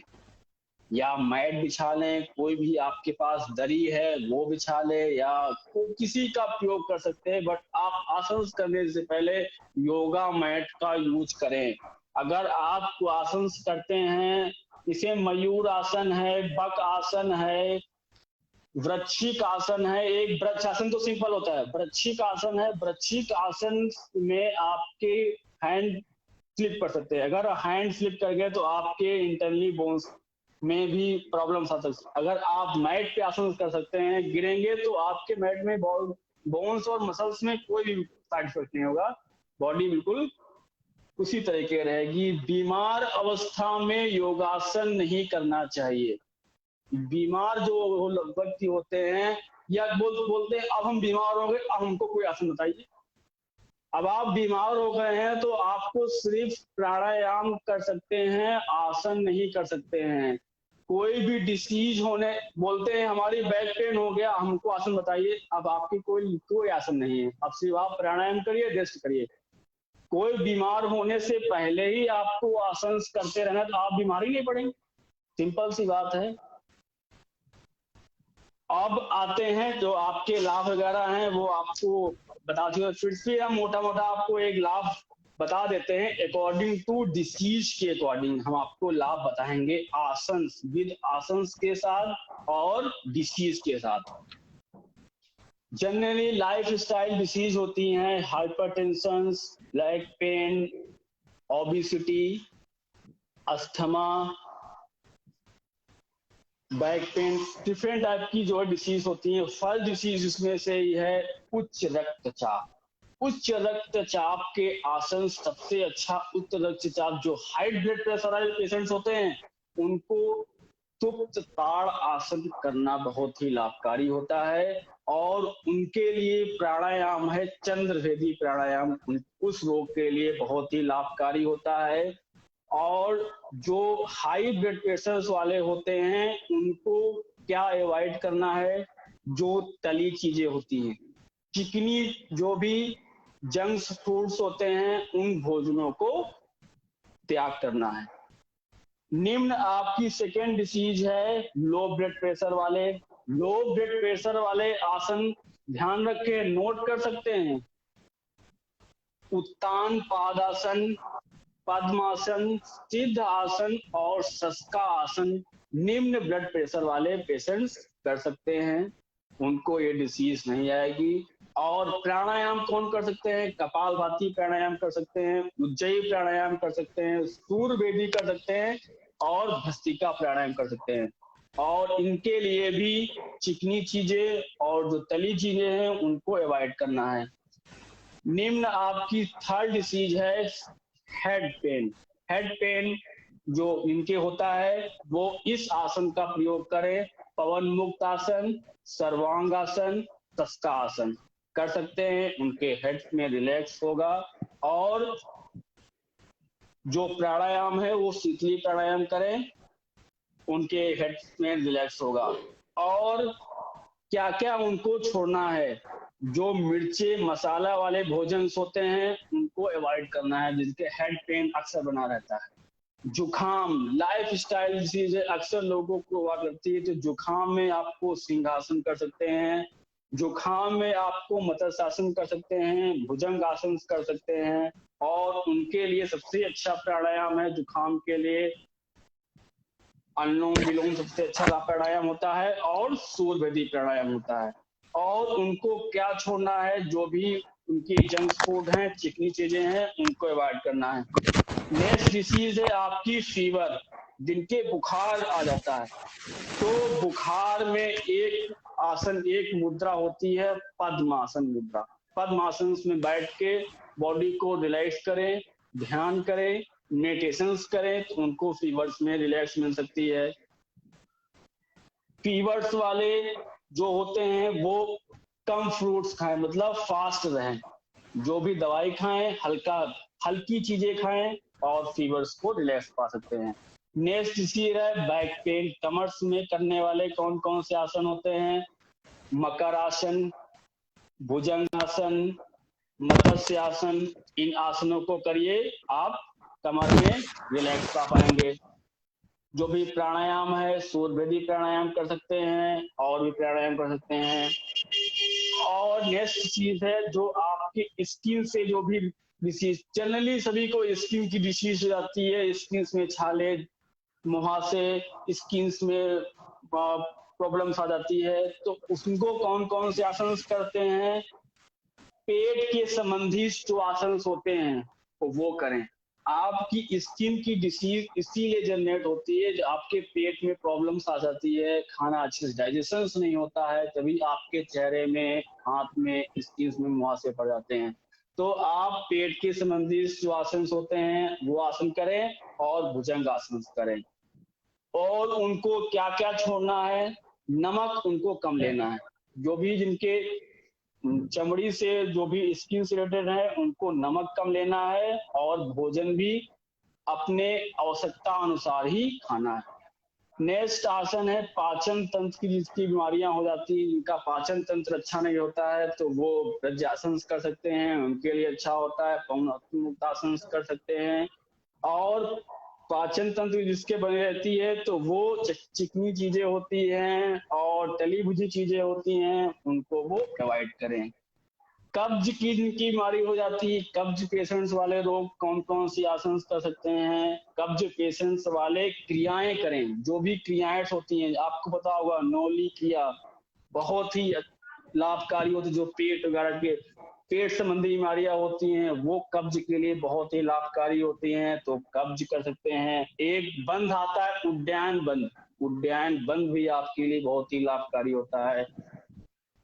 या मैट बिछा लें, कोई भी आपके पास दरी है वो बिछा ले, या किसी का प्रयोग कर सकते हैं, बट आप आसन करने से पहले योगा मैट का यूज करें। अगर आप आसन करते हैं, इसे मयूर आसन है, बक आसन है, वृश्चिक आसन है। एक वृक्ष आसन तो सिंपल होता है, वृश्चिक आसन है। वृश्चिक आसन में आपके हैंड स्लिप कर सकते हैं। अगर हैंड स्लिप कर गए तो आपके इंटरनली बोन्स में भी प्रॉब्लम आ सकती है। अगर आप मैट पे आसन कर सकते हैं, गिरेंगे तो आपके मैट में बोन्स और मसल्स में कोई भी साइड इफेक्ट नहीं होगा, बॉडी बिल्कुल उसी तरीके रहेगी। बीमार अवस्था में योगासन नहीं करना चाहिए। बीमार जो व्यक्ति होते हैं, या बोलते हैं अब हम बीमार हो गए, अब हमको कोई आसन बताइए। अब आप बीमार हो गए हैं तो आपको सिर्फ प्राणायाम कर सकते हैं, आसन नहीं कर सकते हैं। कोई भी डिसीज होने, बोलते हैं हमारी बैक पेन हो गया, हमको आसन बताइए, अब आपकी कोई आसन नहीं है, अब सिर्फ आप प्राणायाम करिए, रेस्ट करिए। कोई बीमार होने से पहले ही आपको आसन करते रहना, तो आप बीमार ही नहीं पड़ेंगे, सिंपल सी बात है। अब आते हैं जो आपके लाभ वगैरह हैं, वो आपको बता दिए। फिर से हम मोटा मोटा आपको एक लाभ बता देते हैं, अकॉर्डिंग टू डिसीज के अकॉर्डिंग हम आपको लाभ बताएंगे, आसन विद आसन के साथ और डिसीज के साथ। जनरली लाइफ स्टाइल डिसीज होती हैं, hypertension, leg pain, obesity, asthma, back pain, different type की जो है डिसीज होती है। फर्स्ट डिसीज इसमें से ही है उच्च रक्तचाप। उच्च रक्तचाप के आसन सबसे अच्छा, उच्च रक्तचाप जो हाई ब्लड प्रेशर वाले पेशेंट्स होते हैं, उनको सुप्त ताड़ आसन करना बहुत ही लाभकारी होता है। और उनके लिए प्राणायाम है चंद्रभेदी प्राणायाम, उस रोग के लिए बहुत ही लाभकारी होता है। और जो हाई ब्लड प्रेशर वाले होते हैं, उनको क्या अवॉइड करना है, जो तली चीजें होती हैं, चिकनी जो भी जंक्स फूड्स होते हैं, उन भोजनों को त्याग करना है। निम्न आपकी सेकेंड डिसीज है लो ब्लड प्रेशर वाले। लो ब्लड प्रेशर वाले आसन ध्यान रखें, नोट कर सकते हैं, उत्तान पादासन, पद्मासन, सिद्ध आसन और शस्का आसन निम्न ब्लड प्रेशर वाले पेशेंट्स कर सकते हैं, उनको ये डिसीज नहीं आएगी। और प्राणायाम कौन कर सकते हैं? कपालभाति प्राणायाम कर सकते हैं, उज्जयी प्राणायाम कर सकते हैं, सूर्यवेदी कर सकते हैं और भस्त्रिका प्राणायाम कर सकते हैं। और इनके लिए भी चिकनी चीजें और जो तली चीजें हैं उनको अवॉइड करना है। निम्न आपकी थर्ड डिसीज है हेड पेन। हेड पेन जो इनके होता है वो इस आसन का प्रयोग करें। पवन मुक्त आसन, सर्वांगासन, तस्का आसन कर सकते हैं, उनके हेड में रिलैक्स होगा। और जो प्राणायाम है वो शीतली प्राणायाम करें, उनके हेड में रिलैक्स होगा। और क्या क्या उनको छोड़ना है? जो मिर्चे मसाला वाले भोजन होते हैं उनको अवॉइड करना है, जिनके हेड पेन अक्सर बना रहता है। जुखाम लाइफ स्टाइल डिसीज अक्सर लोगों को हुआ करती है, तो जुखाम में आपको सिंहासन कर सकते हैं, जुखाम में आपको मत्स्यासन कर सकते हैं, भुजंग आसन कर सकते हैं। और उनके लिए सबसे अच्छा प्राणायाम है जुखाम के लिए अनुलोम विलोम, सबसे अच्छा प्राणायाम होता है, और सूर्यभेदी प्राणायाम होता है। और उनको क्या छोड़ना है? जो भी उनकी जंक फूड है, चिकनी चीजें हैं, उनको अवॉइड करना है। नेक्स्ट डिसीज है आपकी फीवर, जिनके बुखार आ जाता है। तो बुखार में एक आसन, एक मुद्रा होती है पद्मासन मुद्रा। पद्मासन में बैठ के बॉडी को रिलैक्स करें, ध्यान करें, मेडिटेशंस करें, तो उनको फीवर्स में रिलैक्स मिल सकती है। फीवर्स वाले जो होते हैं वो कम फ्रूट्स खाएं, मतलब फास्ट रहें। जो भी दवाई खाएं हल्की चीजें खाएं और फीवर्स को रिलैक्स पा सकते हैं। नेक्स्ट डिसीज है बैक पेन। कमर्स में करने वाले कौन कौन से आसन होते हैं? मकर आसन, भुजंगासन, मत्स्य आसन। इन आसनों को करिए, आप कमर में रिलैक्स पा पाएंगे। जो भी प्राणायाम है, सूर्यभेदी प्राणायाम कर सकते हैं और भी प्राणायाम कर सकते हैं। और नेक्स्ट चीज है जो आपकी स्किन से जो भी डिसीज, जनरली सभी को स्किन की डिसीज हो जाती है, स्किन में छाले, मुहासे, स्किन में प्रॉब्लम्स आ जाती है, तो उसको कौन कौन से आसन करते हैं? पेट के संबंधी जो आसन होते हैं तो वो करें। आपकी स्किन की डिसीज इसीलिए जनरेट होती है, जो आपके पेट में प्रॉब्लम्स आ जाती है, खाना अच्छे से डाइजेशन नहीं होता है, तभी आपके चेहरे में, हाथ में, स्किन में मुहासे पड़ जाते हैं। तो आप पेट के संबंधी जो आसन होते हैं वो आसन करें और भुजंग आसन करें। और उनको क्या क्या छोड़ना है? नमक उनको कम लेना है। जो भी जिनके चमड़ी से, जो भी स्किन से रिलेटेड है, उनको नमक कम लेना है और भोजन भी अपने आवश्यकता अनुसार ही खाना है। नेक्स्ट आसन है पाचन तंत्र की, जिसकी बीमारियां हो जाती है, जिनका पाचन तंत्र अच्छा नहीं होता है, तो वो वज्रासन कर सकते हैं, उनके लिए अच्छा होता है। पवनासन कर सकते हैं। और पाचन तंत्र जिसके बनी रहती है तो वो चिकनी चीजें होती हैं और तली भुजी चीजें होती हैं, उनको वो अवॉइड करें। कब्ज की जिनकी बीमारी हो जाती है, कब्ज पेशेंट्स वाले लोग कौन कौन सी आसन कर सकते हैं? कब्ज पेशेंट्स वाले क्रियाएं करें, जो भी क्रियाएं होती हैं, आपको पता होगा नौली क्रिया बहुत ही लाभकारी होती है। जो पेट वगैरह के पेट संबंधी बीमारियां होती हैं वो कब्ज के लिए बहुत ही लाभकारी होती हैं, तो कब्ज कर सकते हैं। एक बंद आता है उड्डयन बंद, उड्डयन बंद भी आपके लिए बहुत ही लाभकारी होता है।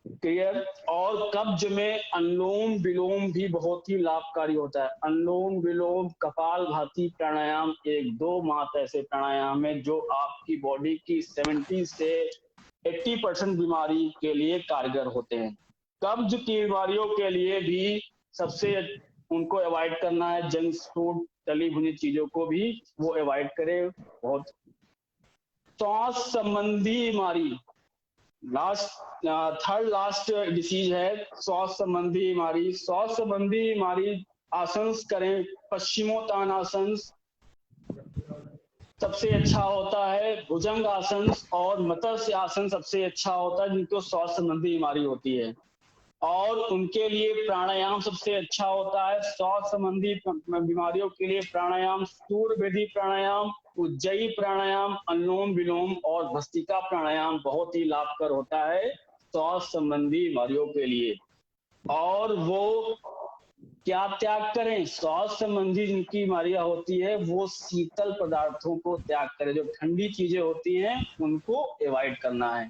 क्लियर? और कब्ज में अनुलोम विलोम भी बहुत ही लाभकारी होता है। अनुलोम विलोम, कपालभाति प्राणायाम, एक दो मात्र ऐसे प्राणायाम है जो आपकी बॉडी की 70 से 80% बीमारी के लिए कारगर होते हैं। कब्ज की बीमारियों के लिए भी सबसे उनको अवॉइड करना है, जंक फूड, तली भुनी चीजों को भी वो अवॉइड करें। बहुत श्वास संबंधी बीमारी, थर्ड लास्ट डिसीज है श्वास संबंधी बीमारी। श्वास संबंधी बीमारी आसन करें, पश्चिमोत्तानासन सबसे अच्छा होता है, भुजंग आसन और मत्स्य आसन सबसे अच्छा होता है जिनको श्वास संबंधी बीमारी होती है। और उनके लिए प्राणायाम सबसे अच्छा होता है। श्वास संबंधी बीमारियों के लिए प्राणायाम सूर्यभेदी प्राणायाम, उज्जयी प्राणायाम, अनुलोम विलोम और भस्त्रिका प्राणायाम बहुत ही लाभकर होता है श्वास संबंधी बीमारियों के लिए। और वो क्या त्याग करें? स्वास्थ्य संबंधी जिनकी बीमारियां होती है वो शीतल पदार्थों को त्याग करें, जो ठंडी चीजें होती हैं उनको अवॉइड करना है।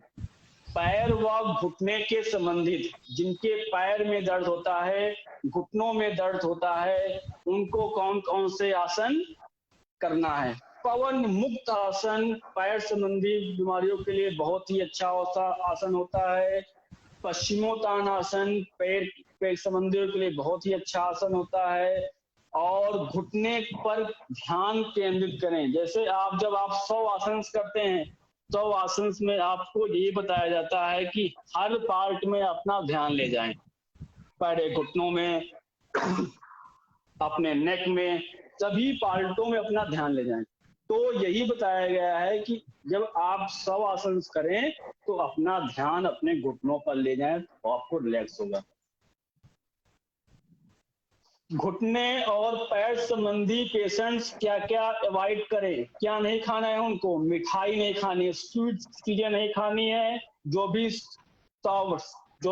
पैर व घुटने के संबंधित जिनके पैर में दर्द होता है, घुटनों में दर्द होता है, उनको कौन कौन से आसन करना है? पवन मुक्त आसन पैर संबंधी बीमारियों के लिए बहुत ही अच्छा आसन होता है। पश्चिमोत्तानासन पैर संबंधियों के लिए बहुत ही अच्छा आसन होता है। और घुटने पर ध्यान केंद्रित करें। जैसे जब आप 100 आसन करते हैं, 100 आसन में आपको ये बताया जाता है कि हर पार्ट में अपना ध्यान ले जाएं। पैर, घुटनों में, अपने नेक में, सभी पार्टों में अपना ध्यान ले जाएं। तो यही बताया गया है कि जब आप 100 आसन करें तो अपना ध्यान अपने घुटनों पर ले जाएं तो आपको रिलैक्स होगा। घुटने और पैर संबंधी पेशेंट्स क्या क्या अवॉइड करें, क्या नहीं खाना है उनको? मिठाई नहीं खानी है, स्वीट चीजें नहीं खानी है, जो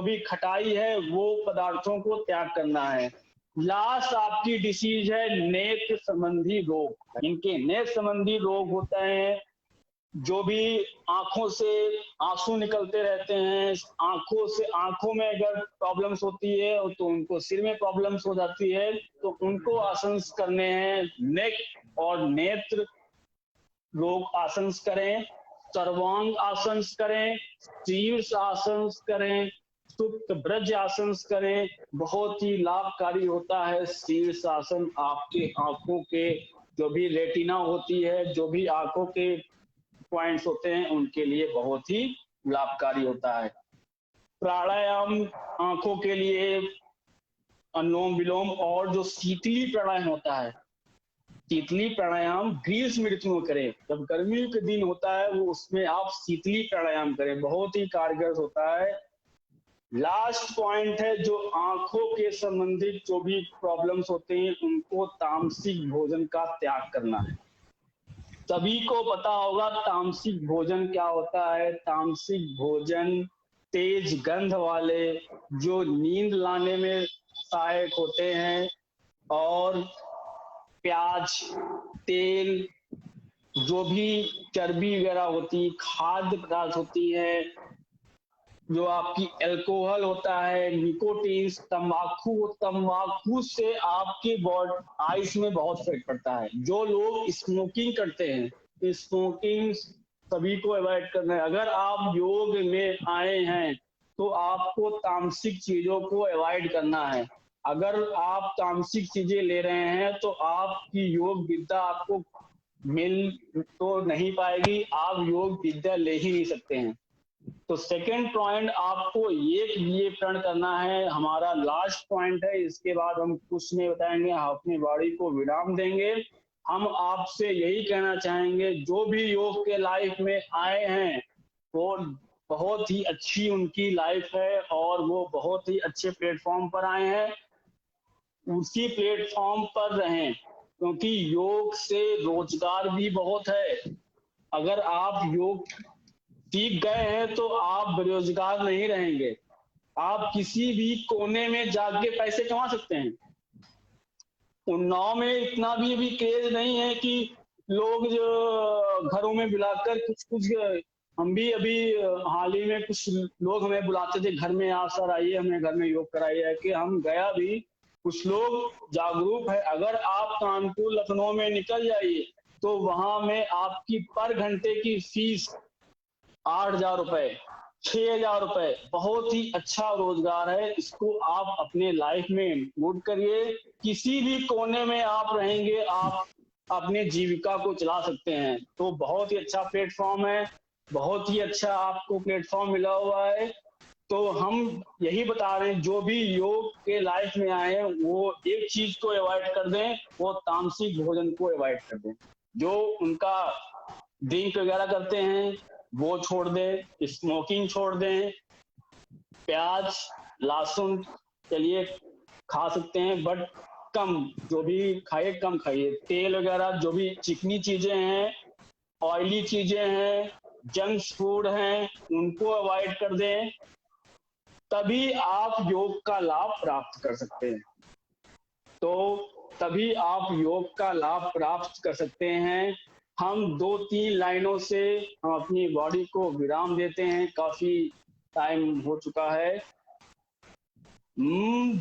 भी खटाई है वो पदार्थों को त्याग करना है। लास्ट आपकी डिसीज है नेत्र संबंधी रोग। इनके नेत्र संबंधी रोग होते हैं, जो भी आंखों से आंसू निकलते रहते हैं, आंखों में अगर प्रॉब्लम्स होती है तो उनको सिर में प्रॉब्लम्स हो जाती है, तो उनको आसन करने हैं। नेक और नेत्र रोग आसन करें, सर्वांग आसन करें, शीर्ष आसन करें, सुप्त ब्रज आसन करें। बहुत ही लाभकारी होता है शीर्ष आसन। आपके आंखों के जो भी रेटिना होती है, जो भी आंखों के पॉइंट्स होते हैं, उनके लिए बहुत ही लाभकारी होता है। प्राणायाम आंखों के लिए अनुलोम विलोम और जो शीतली प्राणायाम होता है, शीतली प्राणायाम ग्रीष्म ऋतु में करें। जब गर्मियों के दिन होता है वो उसमें आप शीतली प्राणायाम करें, बहुत ही कारगर होता है। लास्ट पॉइंट है जो आंखों के संबंधित जो भी प्रॉब्लम्स होते हैं उनको तामसिक भोजन का त्याग करना है। सभी को पता होगा तामसिक भोजन क्या होता है। तामसिक भोजन तेज गंध वाले, जो नींद लाने में सहायक होते हैं, और प्याज, तेल, जो भी चर्बी वगैरह होती, खाद्य पदार्थ होती है, जो आपकी अल्कोहल होता है, निकोटीन, तंबाकू से आपके आइस में बहुत इफेक्ट पड़ता है। जो लोग स्मोकिंग करते हैं, स्मोकिंग सभी को अवॉइड करना है। अगर आप योग में आए हैं तो आपको तामसिक चीजों को अवॉइड करना है। अगर आप तामसिक चीजें ले रहे हैं तो आपकी योग विद्या आपको मिल तो नहीं पाएगी, आप योग विद्या ले ही नहीं सकते हैं। तो सेकंड पॉइंट आपको ये प्रण करना है, हमारा लास्ट पॉइंट है। इसके बाद हम कुछ नहीं बताएंगे, हम अपनी बॉडी को विराम देंगे। हम आपसे यही कहना चाहेंगे, जो भी योग के लाइफ में आए हैं वो बहुत ही अच्छी उनकी लाइफ है और वो बहुत ही अच्छे प्लेटफॉर्म पर आए हैं, उसी प्लेटफॉर्म पर रहें, क्योंकि योग से रोजगार भी बहुत है। अगर आप योग सीख गए हैं तो आप बेरोजगार नहीं रहेंगे, आप किसी भी कोने में जाके पैसे कमा सकते हैं। उन्नाव में इतना भी अभी क्रेज नहीं है कि लोग जो घरों में बुलाकर कुछ हम भी अभी हाल ही में कुछ लोग हमें बुलाते थे घर में, आ सर आइए हमें घर में योग कराइए, कि हम गया भी, कुछ लोग जागरूक है। अगर आप कानपुर लखनऊ में निकल जाइए तो वहां में आपकी पर घंटे की फीस 8,000 रुपए, 6,000 रुपए, बहुत ही अच्छा रोजगार है। इसको आप अपने लाइफ में इंक्लूड करिए। किसी भी कोने में आप रहेंगे, आप अपने जीविका को चला सकते हैं। तो बहुत ही अच्छा प्लेटफॉर्म है, बहुत ही अच्छा आपको प्लेटफॉर्म मिला हुआ है। तो हम यही बता रहे हैं, जो भी योग के लाइफ में आए हैं वो एक चीज को अवॉइड कर दें, वो तामसिक भोजन को अवॉइड कर दें। जो उनका ड्रिंक वगैरह करते हैं वो छोड़ दें, स्मोकिंग छोड़ दें, प्याज लहसुन चलिए खा सकते हैं बट कम, जो भी खाइए कम खाइए। तेल वगैरह जो भी चिकनी चीजें हैं, ऑयली चीजें हैं, जंक फूड हैं, उनको अवॉइड कर दें। तभी आप योग का लाभ प्राप्त कर सकते हैं। तो तभी आप योग का लाभ प्राप्त कर सकते हैं। हम 2-3 लाइनों से हम अपनी बॉडी को विराम देते हैं, काफी टाइम हो चुका है।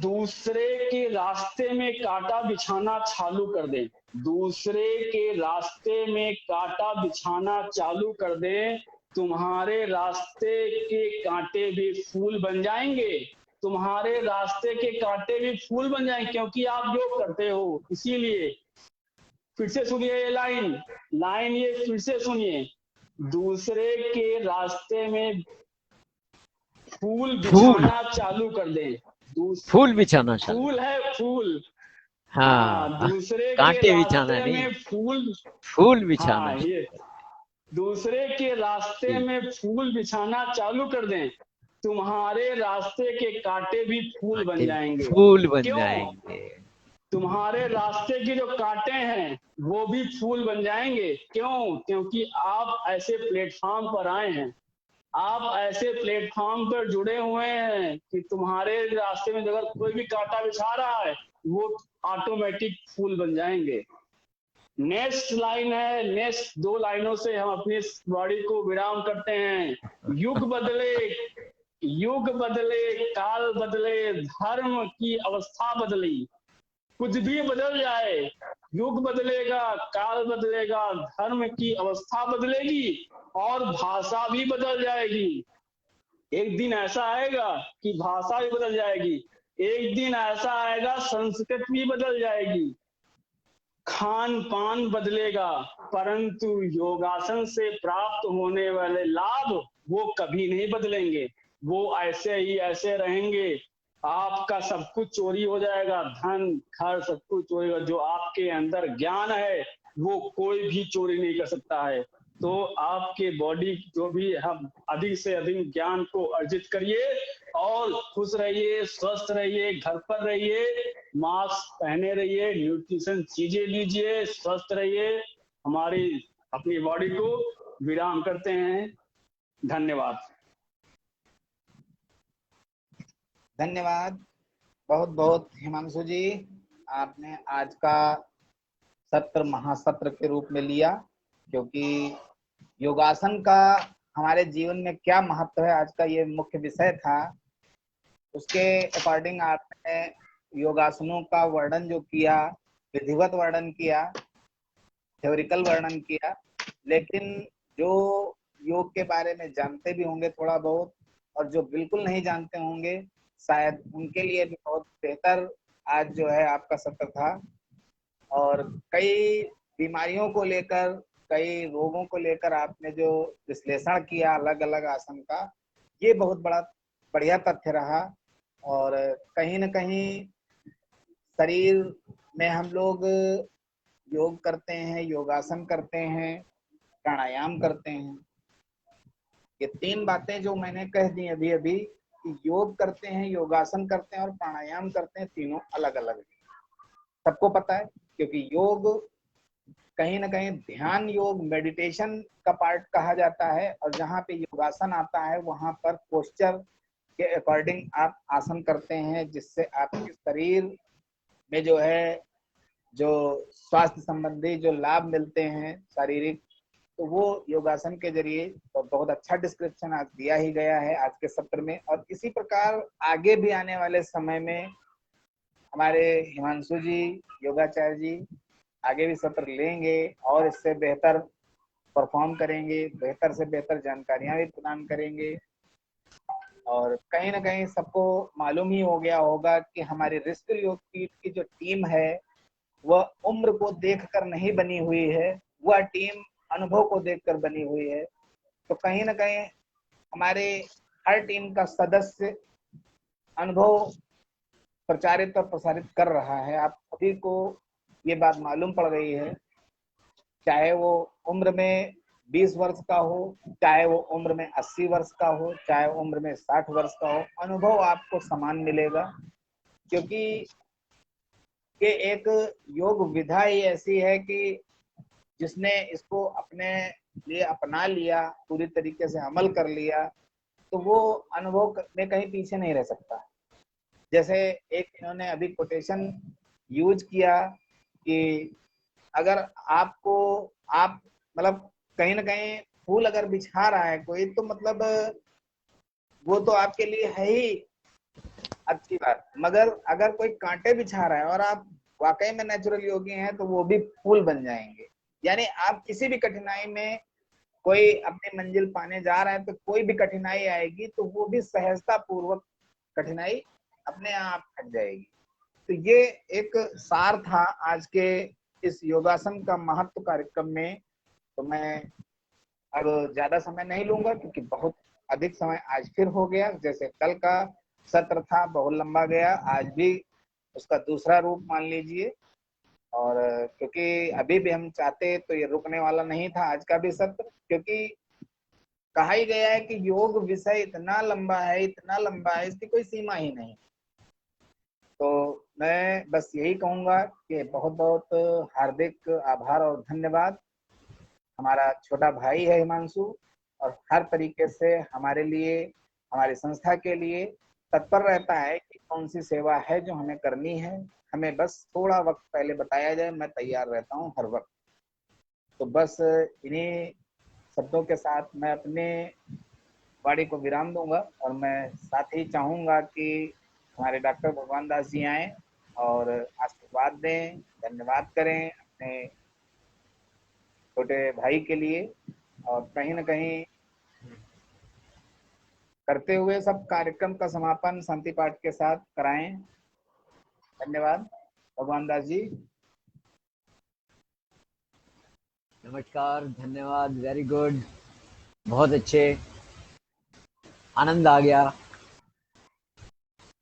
दूसरे के रास्ते में कांटा बिछाना चालू कर दें। दूसरे के रास्ते में कांटा बिछाना चालू कर दें, तुम्हारे रास्ते के कांटे भी फूल बन जाएंगे। तुम्हारे रास्ते के कांटे भी फूल बन जाएंगे, क्योंकि आप योग करते हो। इसीलिए फिर से सुनिए ये लाइन ये फिर से सुनिए। दूसरे के रास्ते में फूल बिछाना चालू कर दें। फूल बिछाना चालू, फूल है फूल। हाँ, दूसरे कांटे के बिछाना रास्ते नहीं, में फूल बिछाना। हाँ, ये दूसरे के रास्ते में फूल बिछाना चालू कर दें, तुम्हारे रास्ते के कांटे भी फूल बन जाएंगे। फूल बन क्यों? जाएंगे। तुम्हारे रास्ते के जो कांटे हैं वो भी फूल बन जाएंगे। क्यों? क्योंकि आप ऐसे प्लेटफॉर्म पर आए हैं, आप ऐसे प्लेटफॉर्म पर जुड़े हुए हैं कि तुम्हारे रास्ते में अगर कोई भी कांटा बिछा रहा है वो ऑटोमेटिक फूल बन जाएंगे। नेक्स्ट लाइन है, नेक्स्ट 2 लाइनों से हम अपनी बॉडी को विराम करते हैं। युग बदले, काल बदले, धर्म की अवस्था बदली। कुछ भी बदल जाए, युग बदलेगा, काल बदलेगा, धर्म की अवस्था बदलेगी और भाषा भी बदल जाएगी। एक दिन ऐसा आएगा कि भाषा भी बदल जाएगी। एक दिन ऐसा आएगा संस्कृत भी बदल जाएगी। खान पान बदलेगा, परंतु योगासन से प्राप्त होने वाले लाभ वो कभी नहीं बदलेंगे। वो ऐसे ही ऐसे रहेंगे। आपका सब कुछ चोरी हो जाएगा, धन घर सब कुछ चोरी हो। जो आपके अंदर ज्ञान है वो कोई भी चोरी नहीं कर सकता है। तो आपके बॉडी जो भी हम अधिक से अधिक ज्ञान को अर्जित करिए और खुश रहिए, स्वस्थ रहिए, घर पर रहिए, मास्क पहने रहिए, न्यूट्रिशन चीजें लीजिए, स्वस्थ रहिए। हमारी अपनी बॉडी को विराम करते हैं। धन्यवाद। धन्यवाद बहुत बहुत हिमांशु जी, आपने आज का सत्र महासत्र के रूप में लिया, क्योंकि योगासन का हमारे जीवन में क्या महत्व है आज का ये मुख्य विषय था। उसके अकॉर्डिंग आपने योगासनों का वर्णन जो किया, विधिवत वर्णन किया, थ्योरिकल वर्णन किया, लेकिन जो योग के बारे में जानते भी होंगे थोड़ा बहुत और जो बिल्कुल नहीं जानते होंगे शायद उनके लिए भी बहुत बेहतर आज जो है आपका सत्र था। और कई बीमारियों को लेकर, कई रोगों को लेकर आपने जो विश्लेषण किया अलग अलग आसन का, ये बहुत बढ़िया तथ्य रहा। और कहीं न कहीं शरीर में हम लोग योग करते हैं, योगासन करते हैं, प्राणायाम करते हैं। ये 3 बातें जो मैंने कह दी अभी अभी कि योग करते हैं, योगासन करते हैं और प्राणायाम करते हैं, तीनों अलग अलग हैं। सबको पता है, क्योंकि योग कहीं ना कहीं ध्यान योग मेडिटेशन का पार्ट कहा जाता है, और जहाँ पे योगासन आता है वहां पर पोस्चर के अकॉर्डिंग आप आसन करते हैं, जिससे आपके शरीर में जो है जो स्वास्थ्य संबंधी जो लाभ मिलते हैं शारीरिक, तो वो योगासन के जरिए तो बहुत अच्छा डिस्क्रिप्शन आज दिया ही गया है आज के सत्र में। और इसी प्रकार आगे भी आने वाले समय में हमारे हिमांशु जी, योगाचार्य जी आगे भी सत्र लेंगे और इससे बेहतर परफॉर्म करेंगे, बेहतर से बेहतर जानकारियां भी प्रदान करेंगे। और कहीं ना कहीं सबको मालूम ही हो गया होगा कि हमारी ऋषिकुल योगपीठ की जो टीम है वह उम्र को देखकर नहीं बनी हुई है, वह टीम अनुभव को देखकर बनी हुई है। तो कहीं ना कहीं हमारे हर टीम का सदस्य अनुभव प्रचारित और प्रसारित कर रहा है। आप सभी को ये बात मालूम पड़ गई है, चाहे वो उम्र में 20 वर्ष का हो, चाहे वो उम्र में 80 वर्ष का हो, चाहे उम्र में 60 वर्ष का हो, अनुभव आपको समान मिलेगा। क्योंकि ये एक योग विधा ही ऐसी है कि जिसने इसको अपने लिए अपना लिया, पूरी तरीके से अमल कर लिया, तो वो अनुभव में कहीं पीछे नहीं रह सकता। जैसे एक इन्होंने अभी कोटेशन यूज किया कि अगर आपको आप मतलब कहीं ना कहीं फूल अगर बिछा रहा है कोई, तो मतलब वो तो आपके लिए है ही अच्छी बात, मगर अगर कोई कांटे बिछा रहा है और आप वाकई में नेचुरल योगी हैं तो वो भी फूल बन जाएंगे। यानी आप किसी भी कठिनाई में कोई अपनी मंजिल पाने जा रहा है तो कोई भी कठिनाई आएगी तो वो भी सहजता पूर्वक कठिनाई अपने आप हट जाएगी। तो ये एक सार था आज के इस योगासन का महत्व कार्यक्रम में। तो मैं अब ज्यादा समय नहीं लूंगा क्योंकि बहुत अधिक समय आज फिर हो गया। जैसे कल का सत्र था बहुत लंबा गया, आज भी उसका दूसरा रूप मान लीजिए। और क्योंकि अभी भी हम चाहते तो ये रुकने वाला नहीं था आज का भी सत्र, क्योंकि कहा ही गया है कि योग विषय इतना लंबा है, इतना लंबा है, इसकी कोई सीमा ही नहीं। तो मैं बस यही कहूंगा कि बहुत बहुत हार्दिक आभार और धन्यवाद। हमारा छोटा भाई है हिमांशु, और हर तरीके से हमारे लिए, हमारी संस्था के लिए तत्पर रहता है कि कौन सी सेवा है जो हमें करनी है। हमें बस थोड़ा वक्त पहले बताया जाए, मैं तैयार रहता हूँ हर वक्त। तो बस इन्हीं शब्दों के साथ मैं अपने वाणी को विराम दूंगा, और मैं साथ ही चाहूंगा कि हमारे डॉक्टर भगवान दास जी आए और आशीर्वाद दें, धन्यवाद करें अपने छोटे भाई के लिए, और कहीं ना कहीं करते हुए सब कार्यक्रम का समापन शांति पाठ के साथ कराएं। धन्यवाद भगवान दास जी। नमस्कार, धन्यवाद, वेरी गुड, बहुत अच्छे, आनंद आ गया।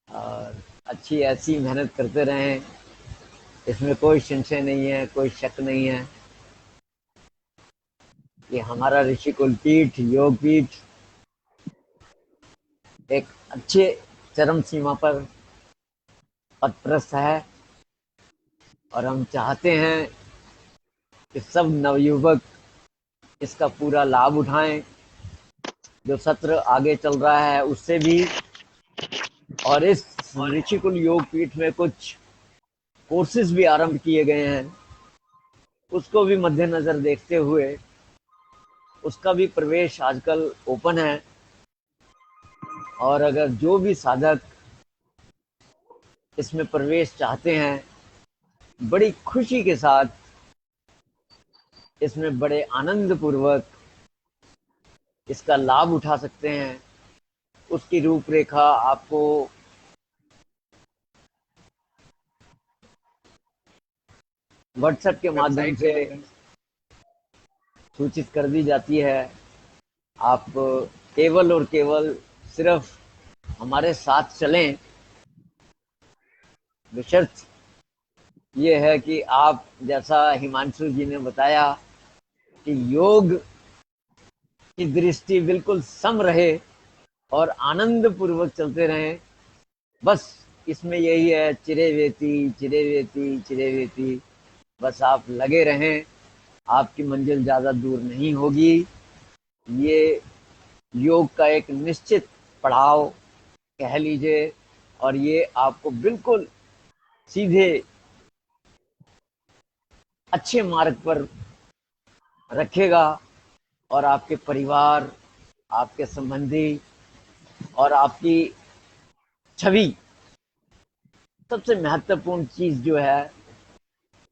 और अच्छी ऐसी मेहनत करते रहें, इसमें कोई संशय नहीं है, कोई शक नहीं है कि हमारा ऋषिकुल पीठ, योग पीठ एक अच्छे चरम सीमा पर पदप्रस्थ है। और हम चाहते हैं कि सब नवयुवक इसका पूरा लाभ उठाएं। जो सत्र आगे चल रहा है उससे भी, और इस ऋषिकुल योग पीठ में कुछ कोर्सेज भी आरंभ किए गए हैं, उसको भी मद्देनजर देखते हुए उसका भी प्रवेश आजकल ओपन है। और अगर जो भी साधक इसमें प्रवेश चाहते हैं, बड़ी खुशी के साथ इसमें बड़े आनंद पूर्वक इसका लाभ उठा सकते हैं। उसकी रूपरेखा आपको व्हाट्सएप के माध्यम से सूचित कर दी जाती है। आप केवल और केवल सिर्फ हमारे साथ चलें। बशर्त ये है कि आप, जैसा हिमांशु जी ने बताया, कि योग की दृष्टि बिल्कुल सम रहे और आनंद पूर्वक चलते रहें। बस इसमें यही है, चिरे वेती चिरे वेती चिरे वेती। बस आप लगे रहें, आपकी मंजिल ज़्यादा दूर नहीं होगी। ये योग का एक निश्चित पड़ाव कह लीजिए, और ये आपको बिल्कुल सीधे अच्छे मार्ग पर रखेगा। और आपके परिवार, आपके संबंधी और आपकी छवि, सबसे महत्वपूर्ण चीज़ जो है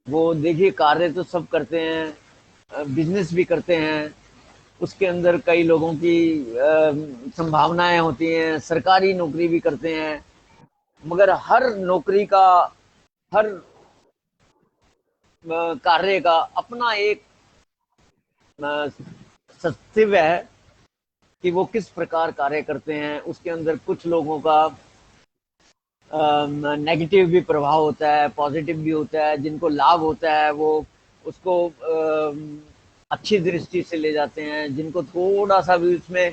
वो, देखिए, कार्य तो सब करते हैं, बिजनेस भी करते हैं, उसके अंदर कई लोगों की संभावनाएं होती हैं, सरकारी नौकरी भी करते हैं, मगर हर नौकरी का, हर कार्य का अपना एक सत्य है कि वो किस प्रकार कार्य करते हैं। उसके अंदर कुछ लोगों का नेगेटिव भी प्रभाव होता है, पॉजिटिव भी होता है। जिनको लाभ होता है वो उसको अच्छी दृष्टि से ले जाते हैं, जिनको थोड़ा सा भी उसमें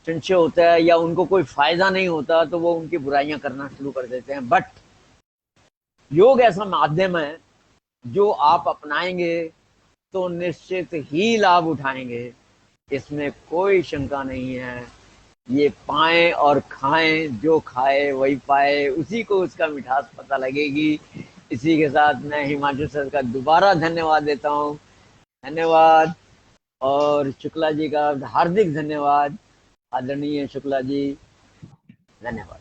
संशय होता है या उनको कोई फायदा नहीं होता तो वो उनकी बुराइयां करना शुरू कर देते हैं। बट योग ऐसा माध्यम है जो आप अपनाएंगे तो निश्चित ही लाभ उठाएंगे, इसमें कोई शंका नहीं है। ये पाएं और खाएं, जो खाए वही पाए, उसी को उसका मिठास पता लगेगी। इसी के साथ मैं हिमांशु सर का दोबारा धन्यवाद देता हूँ। धन्यवाद। और शुक्ला जी का हार्दिक धन्यवाद। आदरणीय शुक्ला जी, धन्यवाद।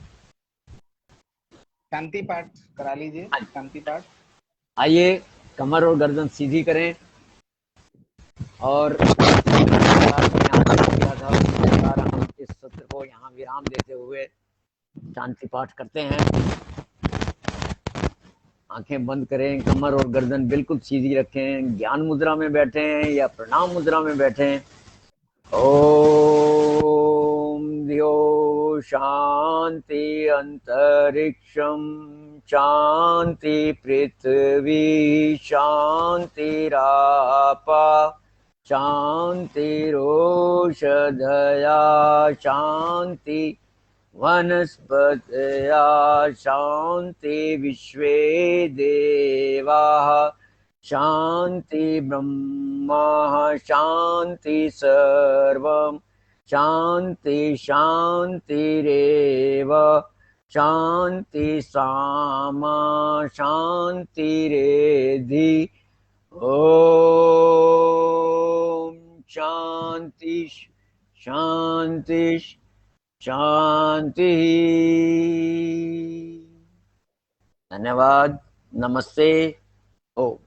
शांति पाठ करा लीजिए, शांति पाठ। आइए, कमर और गर्दन सीधी करें और हम इस सत्र को यहाँ विराम देते हुए शांति पाठ करते हैं। आंखें बंद करें, कमर और गर्दन बिल्कुल सीधी रखें, ज्ञान मुद्रा में बैठें या प्रणाम मुद्रा में बैठें। ओम द्यो शांति अंतरिक्षम शांति पृथ्वी शांतिरापा शांतिरोषधया शांति वनस्पतया शांति विश्वे देवाः शांति ब्रह्मा शांति सर्वं शांति शांतिरेव शांति सामा शांतिरेधि। ओम शांति शांति शांति। धन्यवाद। नमस्ते। ओम।